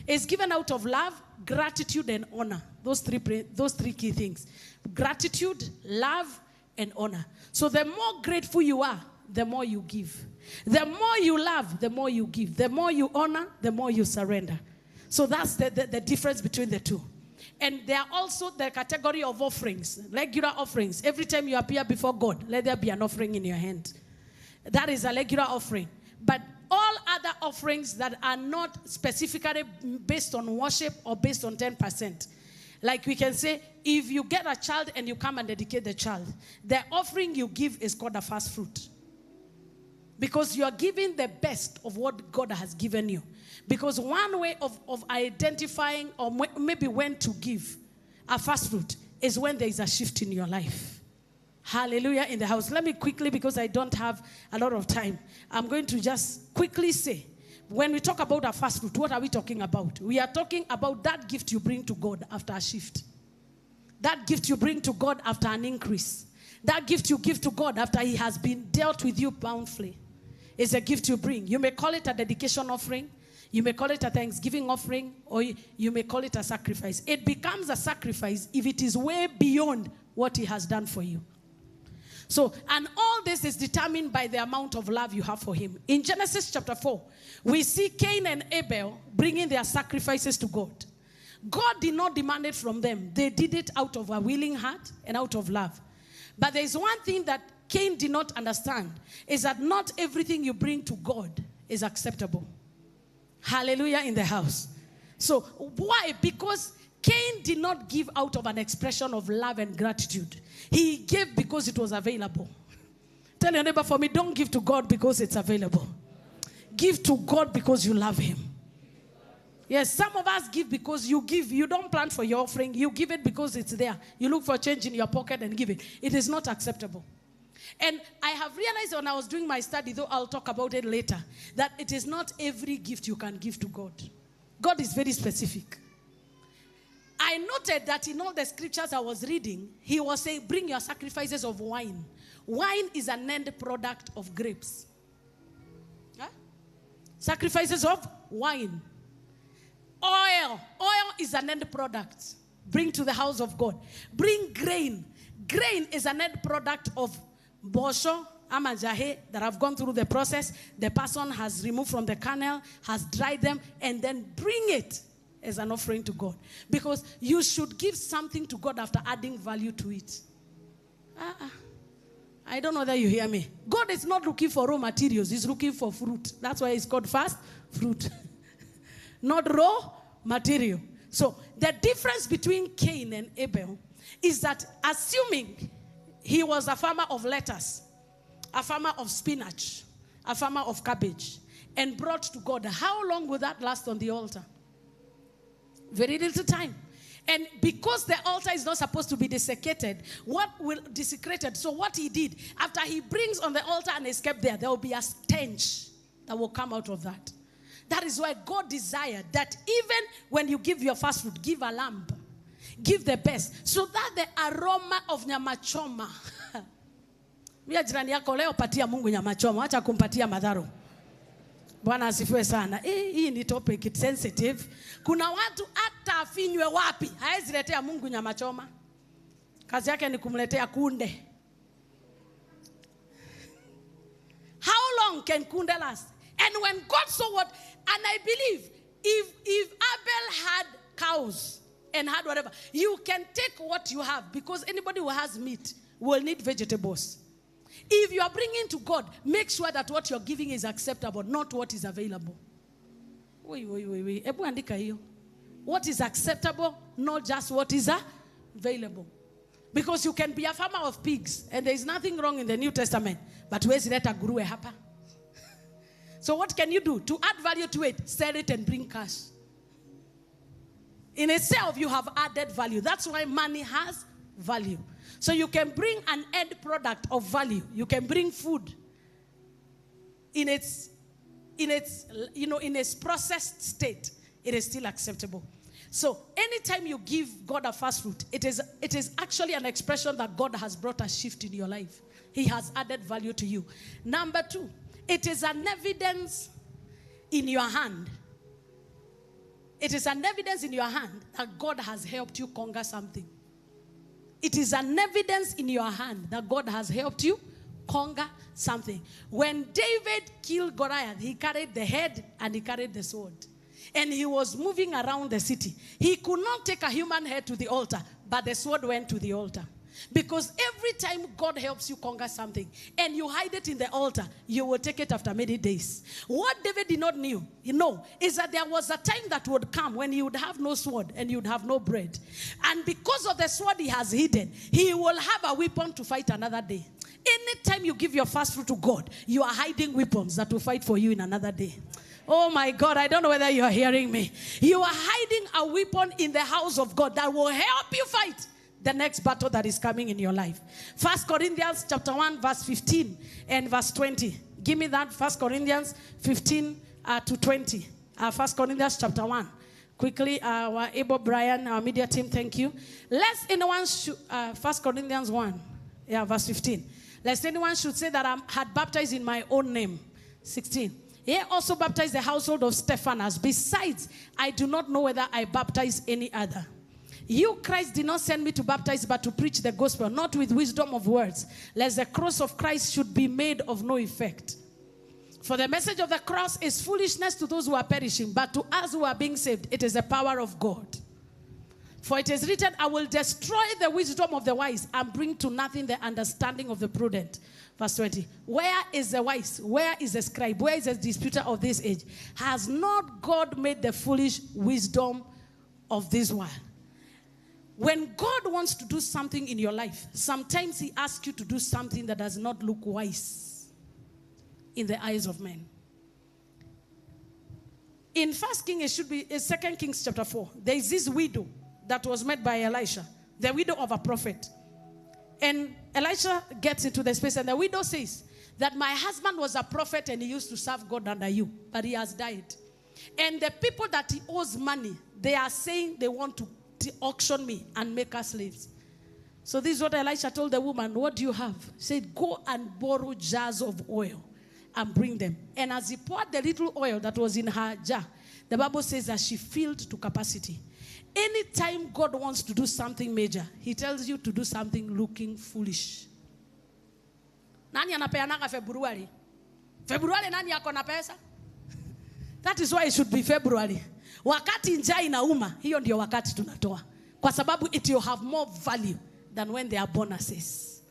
It's given out of love, gratitude, and honor. Those three key things. Gratitude, love, and honor. So the more grateful you are, the more you give. The more you love, the more you give. The more you honor, the more you surrender. So that's the difference between the two. And there are also the category of offerings, regular offerings. Every time you appear before God, let there be an offering in your hand. That is a regular offering. But all other offerings that are not specifically based on worship or based on 10%. Like we can say, if you get a child and you come and dedicate the child, the offering you give is called a first fruit. Because you are giving the best of what God has given you. Because one way of identifying or maybe when to give a first fruit is when there is a shift in your life. Hallelujah in the house. Let me quickly, because I don't have a lot of time, I'm going to just quickly say, when we talk about a first fruit, what are we talking about? We are talking about that gift you bring to God after a shift. That gift you bring to God after an increase. That gift you give to God after He has been dealt with you bountifully. It's a gift you bring. You may call it a dedication offering. You may call it a thanksgiving offering. Or you may call it a sacrifice. It becomes a sacrifice if it is way beyond what He has done for you. So, and all this is determined by the amount of love you have for Him. In Genesis chapter 4, we see Cain and Abel bringing their sacrifices to God. God did not demand it from them. They did it out of a willing heart and out of love. But there is one thing that Cain did not understand, is that not everything you bring to God is acceptable. Hallelujah in the house. So why? Because Cain did not give out of an expression of love and gratitude. He gave because it was available. Tell your neighbor, for me, don't give to God because it's available. Give to God because you love him. Yes, some of us give because you give. You don't plan for your offering. You give it because it's there. You look for change in your pocket and give it. It is not acceptable. And I have realized when I was doing my study, though I'll talk about it later, that it is not every gift you can give to God. God is very specific. I noted that in all the scriptures I was reading, he was saying, bring your sacrifices of wine. Wine is an end product of grapes. Huh? Sacrifices of wine. Oil is an end product. Bring to the house of God. Bring grain. Grain is an end product of bosho, amajahe, that have gone through the process. The person has removed from the kernel, has dried them, and then bring it as an offering to God. Because you should give something to God after adding value to it. I don't know that you hear me. God is not looking for raw materials. He's looking for fruit. That's why it's called fast fruit. Not raw material. So the difference between Cain and Abel is that, assuming he was a farmer of lettuce, a farmer of spinach, a farmer of cabbage, and brought to God, how long will that last on the altar? Very little time. And because the altar is not supposed to be desecrated, so what he did, after he brings on the altar and is kept there, there will be a stench that will come out of that. That is why God desired that even when you give your first fruit, give a lamb. Give the best. So that the aroma of nyamachoma. Mia jirani yako leo patia Mungu nyamachoma. Acha kumpatia madharo. Bwana asifiwe sana. Hii ni topic, it's sensitive. Kuna watu hata afinywe wapi, haezi letea Mungu nyamachoma. Kazi yake ni kumletea kunde. How long can kunde last? And when God saw what, and I believe, if Abel had cows and had whatever, you can take what you have, because anybody who has meat will need vegetables. If you are bringing to God, make sure that what you're giving is acceptable, not what is available. Wait. What is acceptable, not just what is available. Because you can be a farmer of pigs, and there is nothing wrong in the New Testament, but where's that a guru hapa? So what can you do? To add value to it, sell it and bring cash. In itself, you have added value. That's why money has value. So you can bring an end product of value. You can bring food in its processed state. It is still acceptable. So anytime you give God a first fruit, it is actually an expression that God has brought a shift in your life. He has added value to you. Number 2, it is an evidence in your hand. It is an evidence in your hand that God has helped you conquer something. It is an evidence in your hand that God has helped you conquer something. When David killed Goliath, he carried the head and he carried the sword. And he was moving around the city. He could not take a human head to the altar, but the sword went to the altar. Because every time God helps you conquer something and you hide it in the altar, you will take it after many days. What David did not know is that there was a time that would come when he would have no sword and he would have no bread. And because of the sword he has hidden, he will have a weapon to fight another day. Anytime you give your first fruit to God, you are hiding weapons that will fight for you in another day. Oh my God, I don't know whether you are hearing me. You are hiding a weapon in the house of God that will help you fight the next battle that is coming in your life. 1 Corinthians chapter 1 verse 15 and verse 20. Give me that. 1 Corinthians 15 to 20. 1 Corinthians chapter 1. Quickly, our able Brian, our media team, thank you. Lest anyone should, 1 Corinthians 1, verse 15. Lest anyone should say that I had baptized in my own name. 16. He also baptized the household of Stephanas. Besides, I do not know whether I baptize any other. You, Christ, did not send me to baptize, but to preach the gospel, not with wisdom of words, lest the cross of Christ should be made of no effect. For the message of the cross is foolishness to those who are perishing, but to us who are being saved, it is the power of God. For it is written, I will destroy the wisdom of the wise and bring to nothing the understanding of the prudent. Verse 20. Where is the wise? Where is the scribe? Where is the disputer of this age? Has not God made the foolish wisdom of this world? When God wants to do something in your life, sometimes he asks you to do something that does not look wise in the eyes of men. In 1 Kings, it should be 2 Kings chapter 4. There is this widow that was met by Elisha, the widow of a prophet. And Elisha gets into the space, and the widow says that my husband was a prophet and he used to serve God under you, but he has died. And the people that he owes money, they are saying they want to auction me and make us slaves. So this is what Elisha told the woman. What do you have? He said, go and borrow jars of oil and bring them. And as he poured the little oil that was in her jar, the Bible says that she filled to capacity. Anytime God wants to do something major, he tells you to do something looking foolish. Nani anapeanaga February? February nani yako na pesa? That is why it should be February. Wakati njaa inauma, hiyo ndio wakati tunatoa. Kwa sababu it will have more value than when there are bonuses.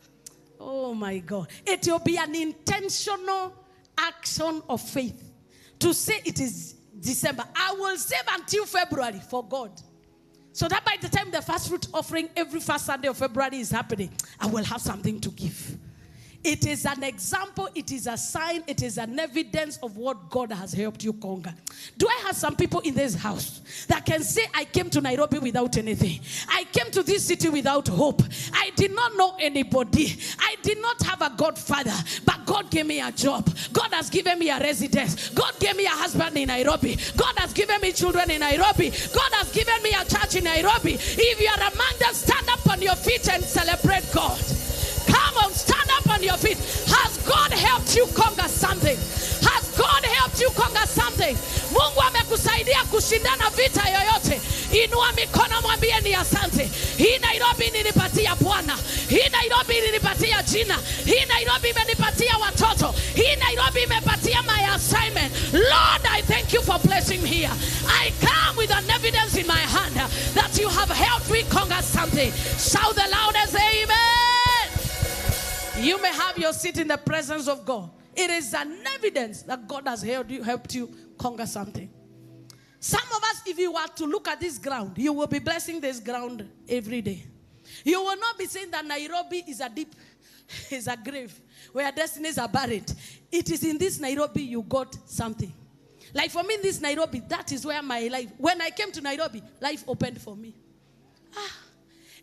Oh my God. It will be an intentional action of faith. To say it is December. I will save until February for God. So that by the time the first fruit offering every first Sunday of February is happening, I will have something to give. It is an example, it is a sign, it is an evidence of what God has helped you conquer. Do I have some people in this house that can say, I came to Nairobi without anything. I came to this city without hope. I did not know anybody. I did not have a godfather, but God gave me a job. God has given me a residence. God gave me a husband in Nairobi. God has given me children in Nairobi. God has given me a church in Nairobi. If you are among them, stand up on your feet and celebrate God. Come on, stand up on your feet. Has God helped you conquer something? Has God helped you conquer something? Mungu amekusaidia kushindana vita yoyote. Inua mikono mwambie ni asante. Hii Nairobi nilipatia Bwana. Hii Nairobi nilipatia jina. Hii Nairobi imenipatia watoto. Hii Nairobi imepatia my assignment. Lord, I thank you for blessing me here. I come with an evidence in my hand that you have helped me conquer something. Shout the loudest amen. You may have your seat in the presence of God. It is an evidence that God has helped you conquer something. Some of us, if you were to look at this ground, you will be blessing this ground every day. You will not be saying that Nairobi is a grave where destinies are buried. It is in this Nairobi you got something. Like for me, this Nairobi, that is where my life, when I came to Nairobi, life opened for me.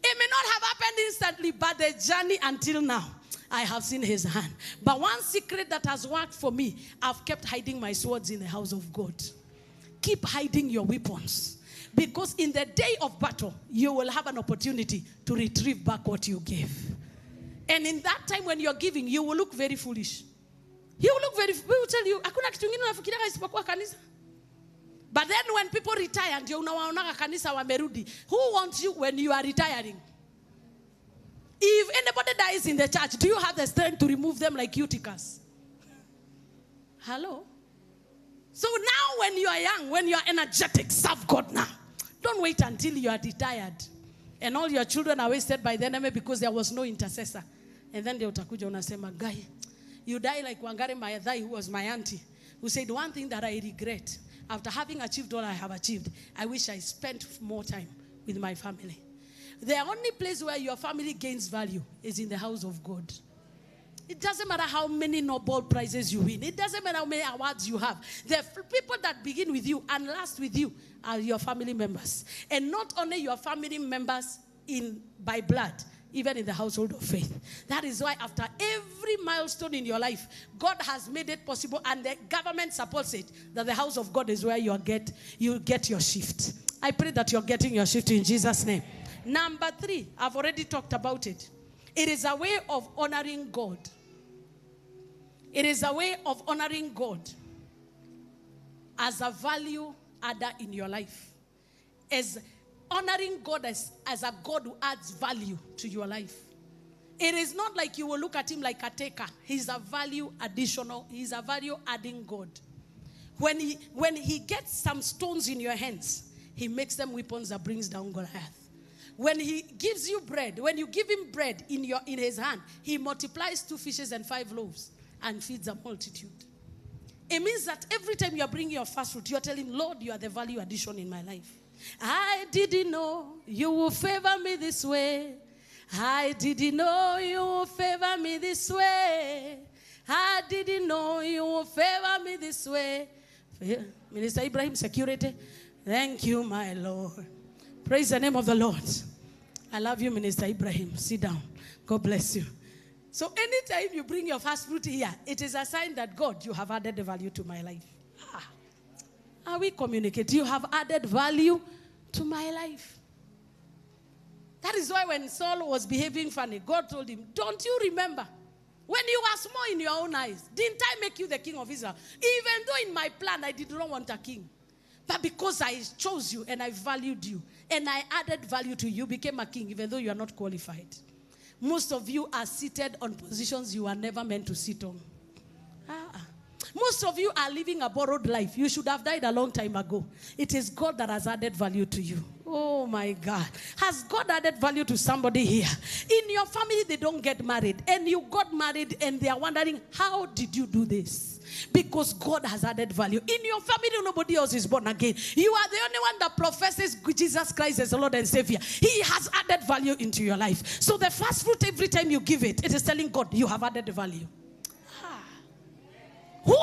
It may not have happened instantly, but the journey until now, I have seen his hand. But one secret that has worked for me, I've kept hiding my swords in the house of God. Keep hiding your weapons. Because in the day of battle, you will have an opportunity to retrieve back what you gave. And in that time when you're giving, you will look very foolish. You will look very, we will tell you, hakuna kitu ingine unafikirianga isipokuwa kanisa. But then when people retire, ndio unawaonaga kanisa wamerudi. Who wants you when you are retiring? If anybody dies in the church, do you have the strength to remove them like Eutychus? Hello? So now when you are young, when you are energetic, serve God now. Don't wait until you are retired. And all your children are wasted by the enemy because there was no intercessor. And then they utakuja unasema, guy, you die like Wangari Maathai, who was my auntie, who said, one thing that I regret, after having achieved all I have achieved, I wish I spent more time with my family. The only place where your family gains value is in the house of God. It doesn't matter how many Nobel prizes you win. It doesn't matter how many awards you have. The people that begin with you and last with you are your family members. And not only your family members by blood, even in the household of faith. That is why after every milestone in your life, God has made it possible, and the government supports it, that the house of God is where you get your shift. I pray that you're getting your shift in Jesus' name. Number 3, I've already talked about it. It is a way of honoring God. It is a way of honoring God as a value adder in your life. As honoring God as a God who adds value to your life. It is not like you will look at him like a taker. He's a value additional. He's a value adding God. When he gets some stones in your hands, he makes them weapons that brings down Goliath. When he gives you bread, when you give him bread in his hand, he multiplies 2 fishes and 5 loaves and feeds a multitude. It means that every time you are bringing your first fruit, you are telling him, Lord, you are the value addition in my life. I didn't know you will favor me this way. I didn't know you will favor me this way. I didn't know you will favor me this way. Minister Ibrahim, security. Thank you, my Lord. Praise the name of the Lord. I love you, Minister Ibrahim. Sit down. God bless you. So anytime you bring your first fruit here, it is a sign that God, you have added value to my life. Are we communicating? You have added value to my life. That is why when Saul was behaving funny, God told him, don't you remember? When you were small in your own eyes, didn't I make you the king of Israel? Even though in my plan I did not want a king. But because I chose you and I valued you and I added value to you, you became a king even though you are not qualified. Most of you are seated on positions you are never meant to sit on. Most of you are living a borrowed life. You should have died a long time ago. It is God that has added value to you. Oh my God. Has God added value to somebody here? In your family, they don't get married. And you got married and they are wondering, how did you do this? Because God has added value. In your family, nobody else is born again. You are the only one that professes Jesus Christ as the Lord and Savior. He has added value into your life. So the first fruit, every time you give it, it is telling God, you have added value. Who am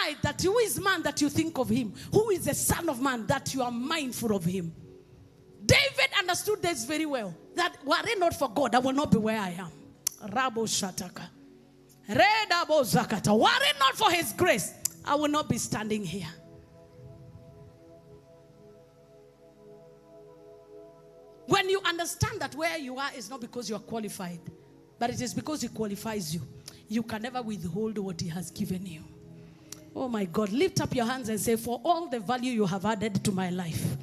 I that who is man that you think of him? Who is the son of man that you are mindful of him? David understood this very well. That were it not for God, I will not be where I am. Rabo Shataka. Redabo Zakata. Were it not for his grace, I will not be standing here. When you understand that where you are is not because you are qualified, but it is because he qualifies you, you can never withhold what he has given you. Oh my God, lift up your hands and say, for all the value you have added to my life,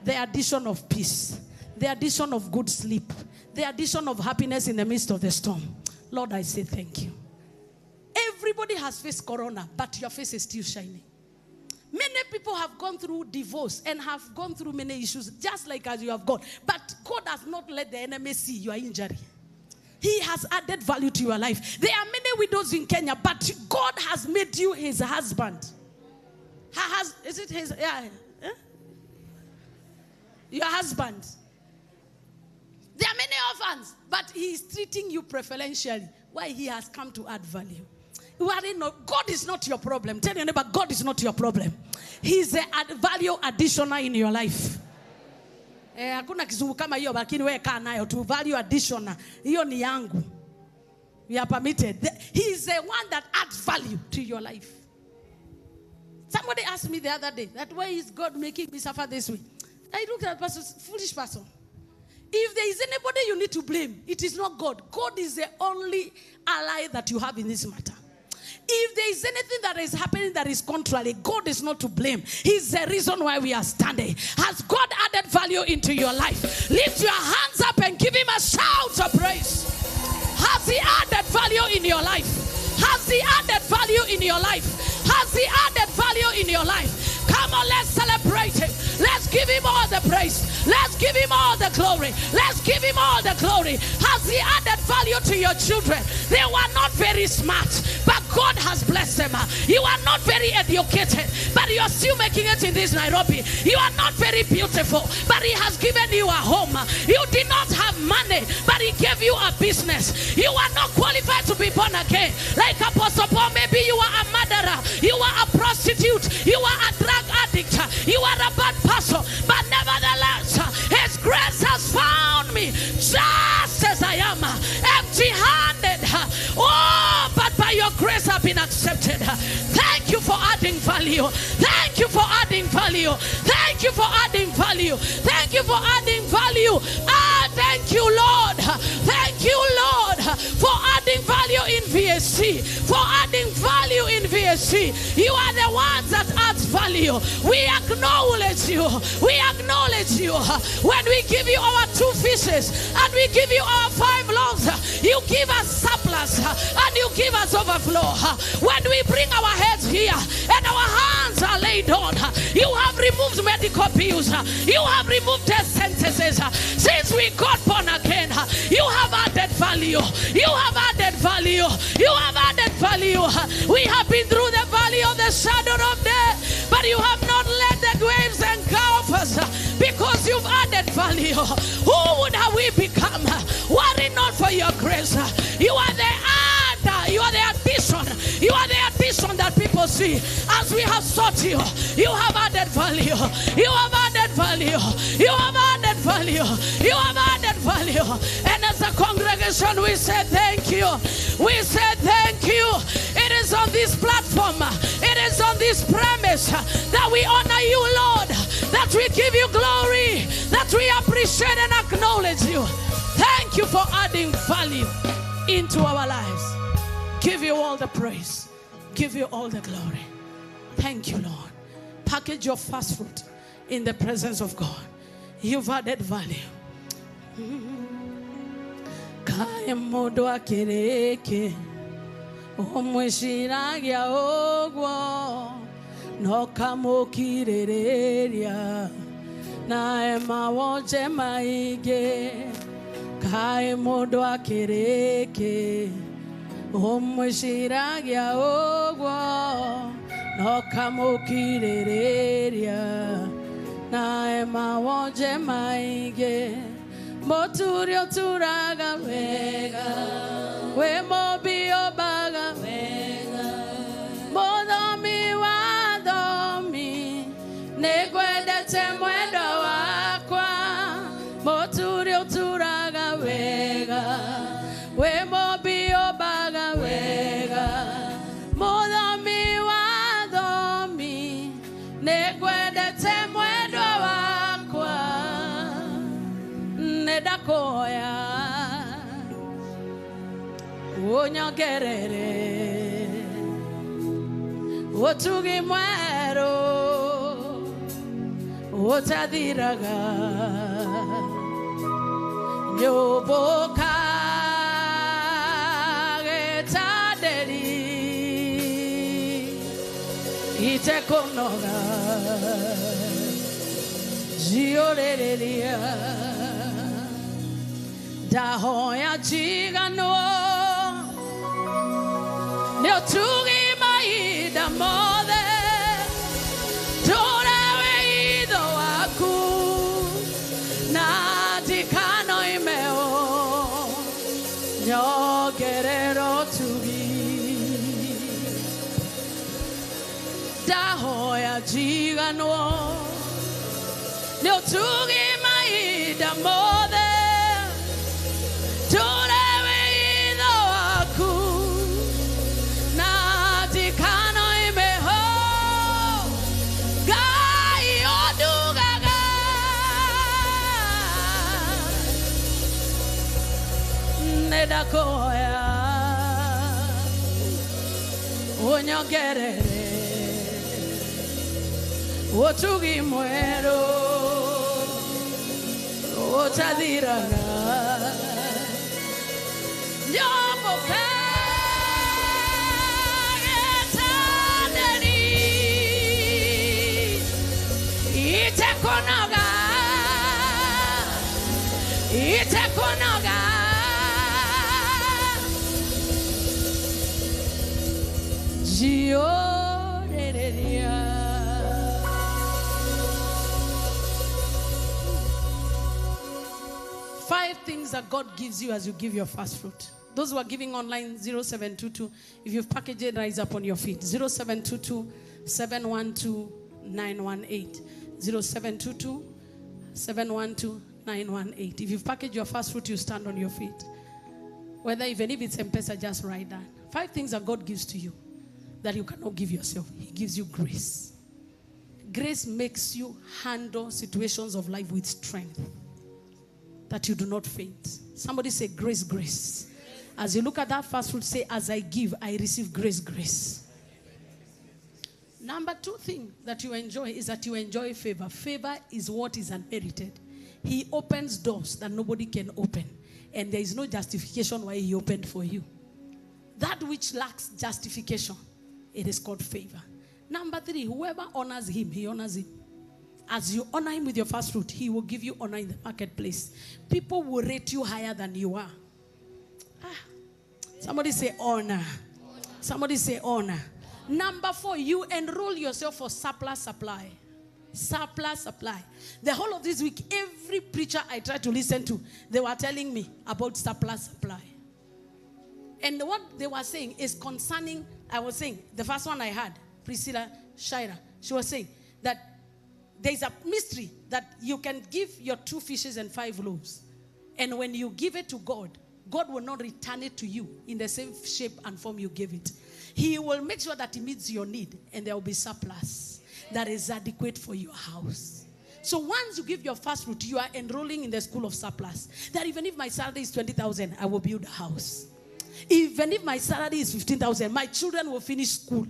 the addition of peace, the addition of good sleep, the addition of happiness in the midst of the storm, Lord, I say thank you. Everybody has faced corona, but your face is still shining. Many people have gone through divorce and have gone through many issues, just like as you have gone. But God has not let the enemy see your injury. He has added value to your life. There are many widows in Kenya, but God has made you his husband. Is it his? Yeah. Your husband. There are many orphans, but he is treating you preferentially. Why? He has come to add value. God is not your problem. Tell your neighbor, God is not your problem. He is a value additioner in your life. Hakuna kizungu kama hiyo, lakini wewe kaa nayo tu. Value additioner. Hiyo ni yangu. We are permitted. He is the one that adds value to your life. Somebody asked me the other day that why is God making me suffer this way? I looked at that person, foolish person. If there is anybody you need to blame, it is not God. God is the only ally that you have in this matter. If there is anything that is happening that is contrary, God is not to blame. He's the reason why we are standing. Has God added value into your life? Lift your hands up and give him a shout of praise. Has he added value in your life? Has he added value in your life? Has he added value in your life? Come on, let's celebrate him. Let's give him all the praise. Let's give him all the glory. Let's give him all the glory. Has he added value to your children? They were not very smart, but God has blessed them. You are not very educated, but you are still making it in this Nairobi. You are not very beautiful, but he has given you a home. You did not have money, but he gave you a business. You are not qualified to be born again. Like Apostle Paul, maybe you are a murderer, you are a prostitute, you are a drug addict, you are a bad person, but nevertheless, his grace has found me just as I am, empty-handed. Oh, but by your grace I've been accepted. Thank you for adding value. Thank you for adding value. Thank you for adding value. Thank you for adding value. Thank you, Lord. Thank you, Lord, for adding value in VSC. For adding value in VSC. You are the ones that add value. We acknowledge you. We acknowledge you. When we give you our 2 fishes and we give you our 5 loaves, you give us surplus and you give us overflow. When we bring our heads here and our hands are laid on, you have removed medical bills. You have removed death sentences. Since we got born again, you have added value. You have added value. You have added value. We have been through the valley of the shadow of death, but you have not let the waves engulf us. because you've added value. Who would have we become? Worry not for your grace. You are the add, you are the addition. You are the addition that people see. As we have sought you, you have added value. You have added value. You have added value. You have added value. And as a congregation, we say thank you. We say thank you. It is on this platform, it is on this premise that we honor you, Lord, that we give you glory, that we appreciate and acknowledge you. Thank you for adding value into our lives. Give you all the praise. Give you all the glory. Thank you, Lord. Package your first fruit in the presence of God. You've added value. Kaemodo akireke omwishiragia ogwo nokamukirereria nae mawoje maige kaemodo akireke omwishiragia ogwo nokamukirereria nae mawoje maige Moturio turaga vega, we mobio baga vega, modomi wadomi, neguede te muendo aqua, moturio turaga vega, we mobio baga vega, modomi wadomi, neguede te muendo aqua. Nedakoya Onyagerere Otugi muero Otadiraga Nyoboka Getaderi Itekonoga Gioreria Dahoya chigano Neotugi maida mode Torewe ido aku Na dikano imeo Nyo guerrero tugi Dahoya chigano Neotugi maida mode Nedakoya Onyagerere Otugi muero Otadiraga Nyoboka Getaderi Itekonoga Itekonoga 5 things that God gives you as you give your first fruit. Those who are giving online, 0722. If you've packaged it, rise up on your feet. 0722 712 918. 0722 712 918. If you've packaged your first fruit, you stand on your feet. Whether even if it's M-Pesa, just write that. 5 things that God gives to you that you cannot give yourself. He gives you grace. Grace makes you handle situations of life with strength, that you do not faint. Somebody say grace, grace. As you look at that first fruit, say, as I give, I receive grace, grace. Number 2 thing that you enjoy is that you enjoy favor. Favor is what is unmerited. He opens doors that nobody can open. And there is no justification why he opened for you. That which lacks justification, it is called favor. Number 3, whoever honors him, he honors him. As you honor him with your first fruit, he will give you honor in the marketplace. People will rate you higher than you are. Somebody say honor. Somebody say honor. Number 4, you enroll yourself for surplus supply. Surplus supply. The whole of this week, every preacher I tried to listen to, they were telling me about surplus supply. And what they were saying is concerning, I was saying, the first one I had, Priscilla Shira, she was saying that there's a mystery that you can give your 2 fishes and 5 loaves. And when you give it to God, God will not return it to you in the same shape and form you gave it. He will make sure that he meets your need and there will be surplus that is adequate for your house. So once you give your first fruit, you are enrolling in the school of surplus. That even if my salary is 20,000, I will build a house. Even if my salary is 15,000, my children will finish school.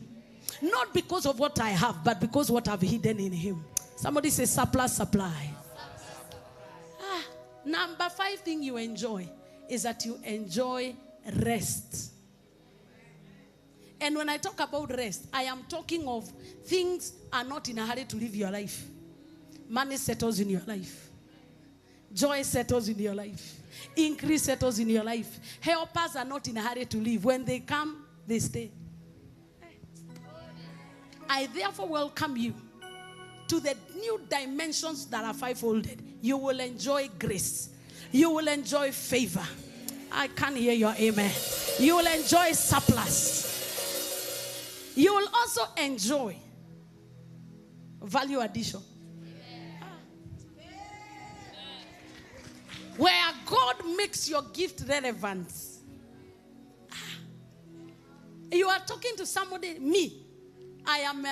Not because of what I have, but because what I've hidden in him. Somebody say surplus supply. Number 5 thing you enjoy is that you enjoy rest. And when I talk about rest, I am talking of things are not in a hurry to live your life. Money settles in your life. Joy settles in your life. Increase settles in your life. Helpers are not in a hurry to leave. When they come, they stay. I therefore welcome you to the new dimensions that are 5-folded. You will enjoy grace. You will enjoy favor. I can't hear your amen. You will enjoy surplus. You will also enjoy value addition. Where God makes your gift relevant. You are talking to somebody, me. I am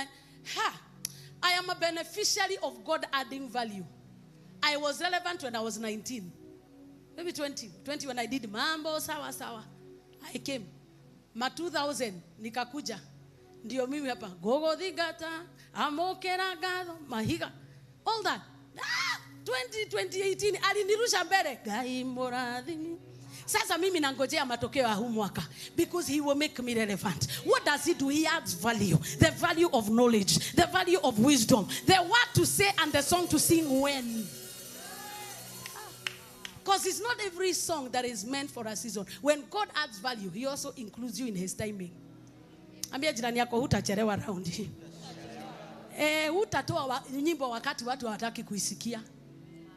a beneficiary of God adding value. I was relevant when I was 19. Maybe 20 when I did mambo sawa sawa. I came. 2000 nikakuja. Ndio mimi hapa. Gogo digata, amokera gado, mahiga. All that. 2018 alinirusha mbele. Gai moradhi. Sasa mimi nangojea matokeo ya huu mwaka because he will make me relevant. What does he do? He adds value. The value of knowledge, the value of wisdom, the word to say and the song to sing when. Because it's not every song that is meant for a season. When God adds value, he also includes you in his timing. Ambia jirani yako hutachelewa round hii. Hutatoa nyimbo wakati watu hawataki kuisikia.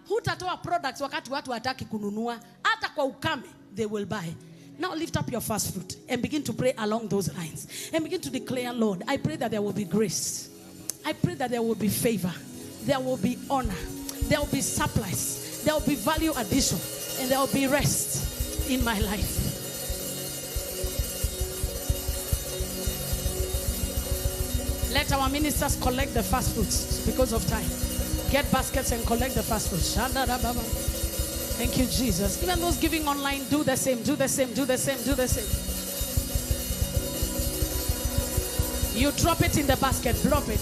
Hutatoa products wakati watu hawataki kununua. Hata kwa ukame, they will buy. Now lift up your first fruit and begin to pray along those lines. And begin to declare, Lord, I pray that there will be grace. I pray that there will be favor. There will be honor. There will be surplus. There will be value addition. And there will be rest in my life. Let our ministers collect the first fruits because of time. Get baskets and collect the first fruits. Thank you, Jesus. Even those giving online, do the same, do the same, do the same, do the same. You drop it in the basket, drop it.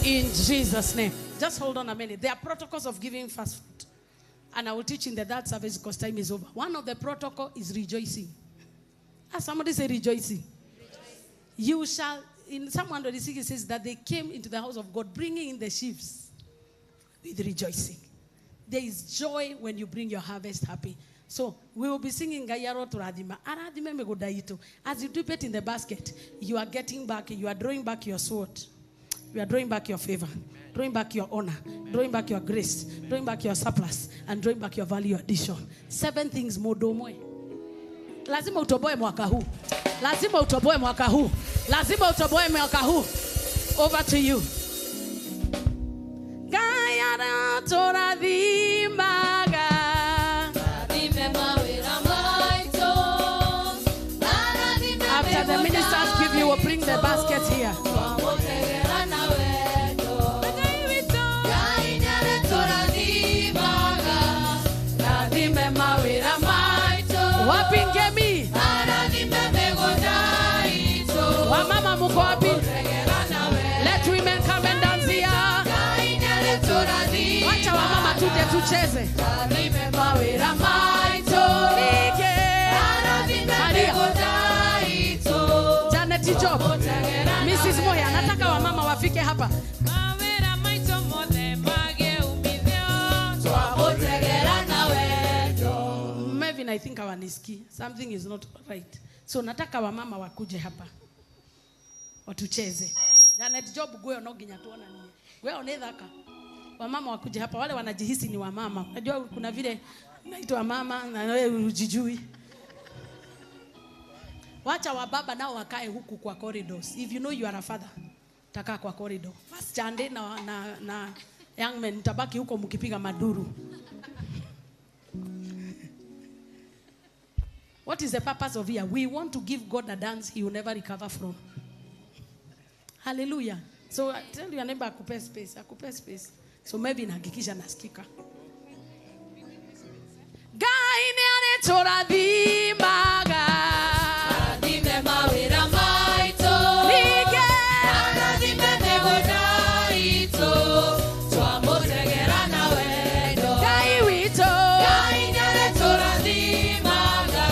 In Jesus' name. Just hold on a minute. There are protocols of giving first fruit. And I will teach in the third service because time is over. One of the protocol is rejoicing. Somebody say rejoicing. You shall, in Psalm 126 it says that they came into the house of God bringing in the sheaves with rejoicing. There is joy when you bring your harvest happy. So we will be singing Gayaro to Radima. As you dip it in the basket, you are getting back, you are drawing back your sword. You are drawing back your favor, drawing back your honor, drawing back your grace, drawing back your surplus, and drawing back your value addition. 7 things modomoe. Lazima utoboe mwaka huu. Lazima utoboe mwaka huu. Lazima utoboe mwaka huu. Over to you. Gayara toradhimaga. After the ministers give you, will bring the basket here. Wapingemi. Wamama muko wapi? Let women come and dance here. Wacha wamama tuje tucheze. Janet Job. Mrs. Moya, nataka wamama wafike hapa. Maybe I think hawanisikii. Something is not right. So nataka wamama wakuje hapa. Watucheze. Janet Job gwe no ginya tuona nini. Gwe onethaka. Wamama wakuja hapa wale wanajihisi ni wamama. Unajua kuna vile naitwa mama na wewe ujijui. Wacha wababa nao wakae huku kwa corridors. If you know you are a father, taka kwa corridor. First chande na young men tabaki huko mkipiga maduru. What is the purpose of here? We want to give God a dance he will never recover from. Hallelujah. So tell your neighbor akupe space. So maybe nahakikisha nasikika. Gaine anetora dimaga. Dime mawira maito. Lige. Ana dime megoda ito. Twamotegera na wedo. Gai wito. Gaine anetora dimaga.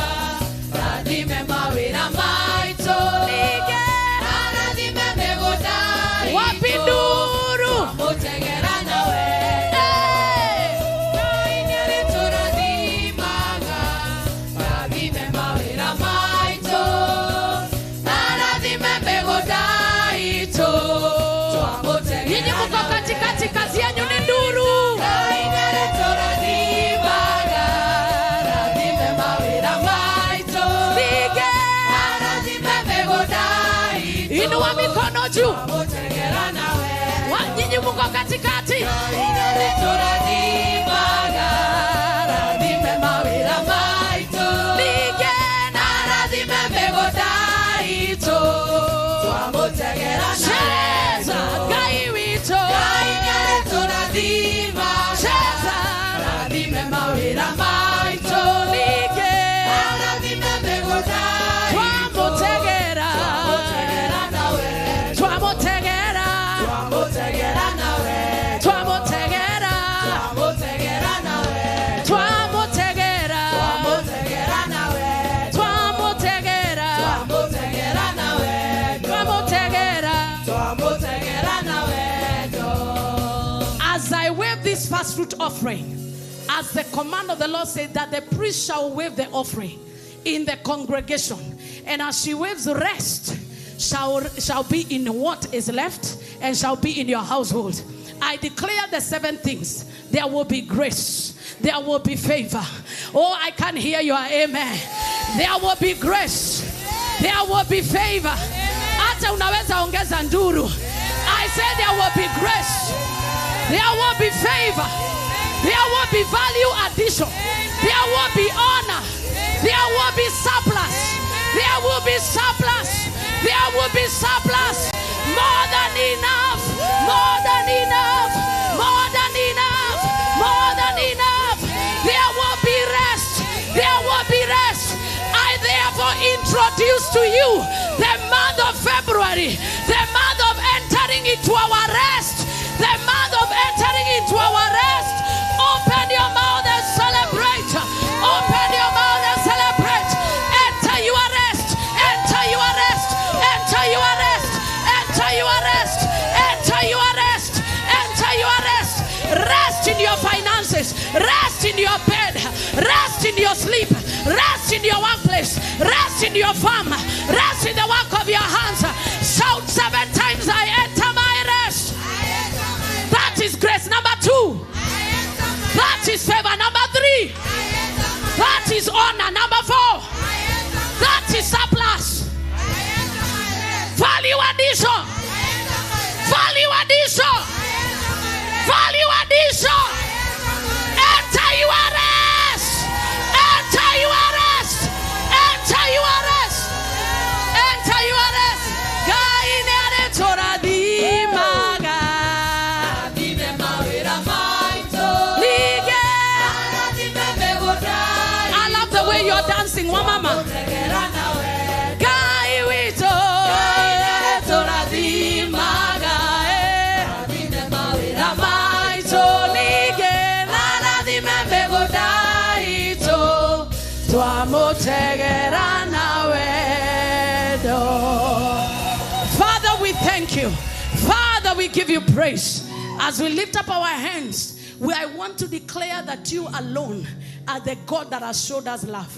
Dime mawira maito. Lige. Ana dime megoda ito. Wapinduru. Twamotegera na wedo. Gaine anetora dimaga. Dime mawira maito. Ana dime megoda ito. Yini muko katikati kazi yanyu ni nduru. Lige. Inua mikono juu. Nyinyi muko katikati. Lige. Cheza. Gai wito. Cheza. Lige. Twamotegera. Twamotegera. Twamotegera. Twamotegera. Twamotegera. Twamotegera. As I wave this first fruit offering, as the command of the Lord said that the priest shall wave the offering in the congregation, and as she waves, the rest shall be in what is left and shall be in your household. I declare the 7 things. There will be grace. There will be favor. Oh, I can hear your amen. There will be grace. There will be favor. Hata unaweza ongeza nduru. I said there will be grace. There will be favor. There will be value addition. There will be honor. There will be surplus. There will be surplus. There will be surplus. More than enough. More than enough. More than enough. More than enough. There will be rest. There will be rest. I therefore introduce to you the month of February, the month of entering into our rest, the month of entering into our rest. Open your mouth and celebrate. Open your mouth and celebrate. Enter your rest. Enter your rest. Enter your rest. Enter your rest. Enter your rest. Enter your rest. Rest in your finances. Rest in your bed. Rest in your sleep. Rest in your workplace. Rest in your farm. Rest in the work of your hands. Shout 7 times, I enter my rest. That is grace. Number 2. That is favor. Number 3. That is honor. Number 4. That is surplus. Value addition. Value addition. Value addition. Enter your rest. Enter your rest. Enter your rest. Enter your rest. Gaine anetora dimaga. Lige. I love the way you're dancing, one mama. Gai wito. Tora dimaga. Ramaito lige. Nana dimembe godaito. Twamotegera na wedo. Father, we thank you. Father, we give you praise. As we lift up our hands, I want to declare that you alone are the God that has showed us love.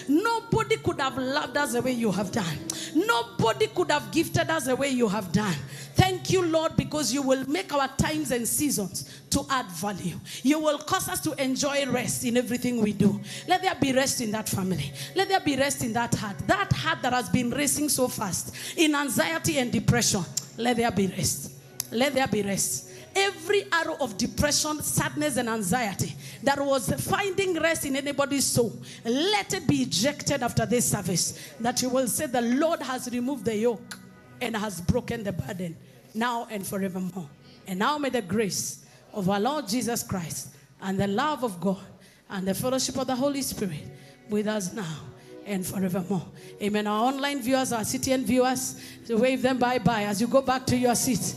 Nobody could have loved us the way you have done. Nobody could have gifted us the way you have done. Thank you, Lord, because you will make our times and seasons to add value. You will cause us to enjoy rest in everything we do. Let there be rest in that family. Let there be rest in that heart. That heart that has been racing so fast in anxiety and depression. Let there be rest. Let there be rest. Every arrow of depression, sadness, and anxiety that was finding rest in anybody's soul, let it be ejected after this service. That you will say the Lord has removed the yoke and has broken the burden now and forevermore. And now may the grace of our Lord Jesus Christ and the love of God and the fellowship of the Holy Spirit with us now and forevermore. Amen. Our online viewers, our CTN viewers, so wave them bye-bye as you go back to your seats.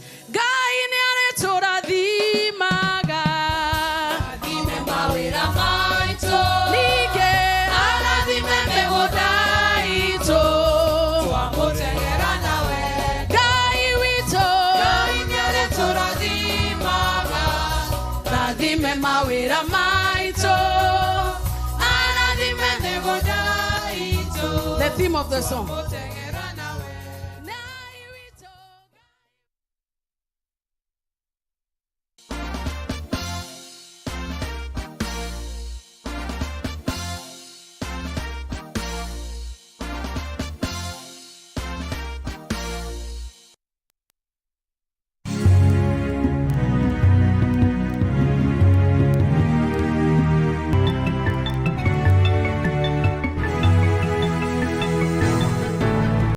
The theme of the song.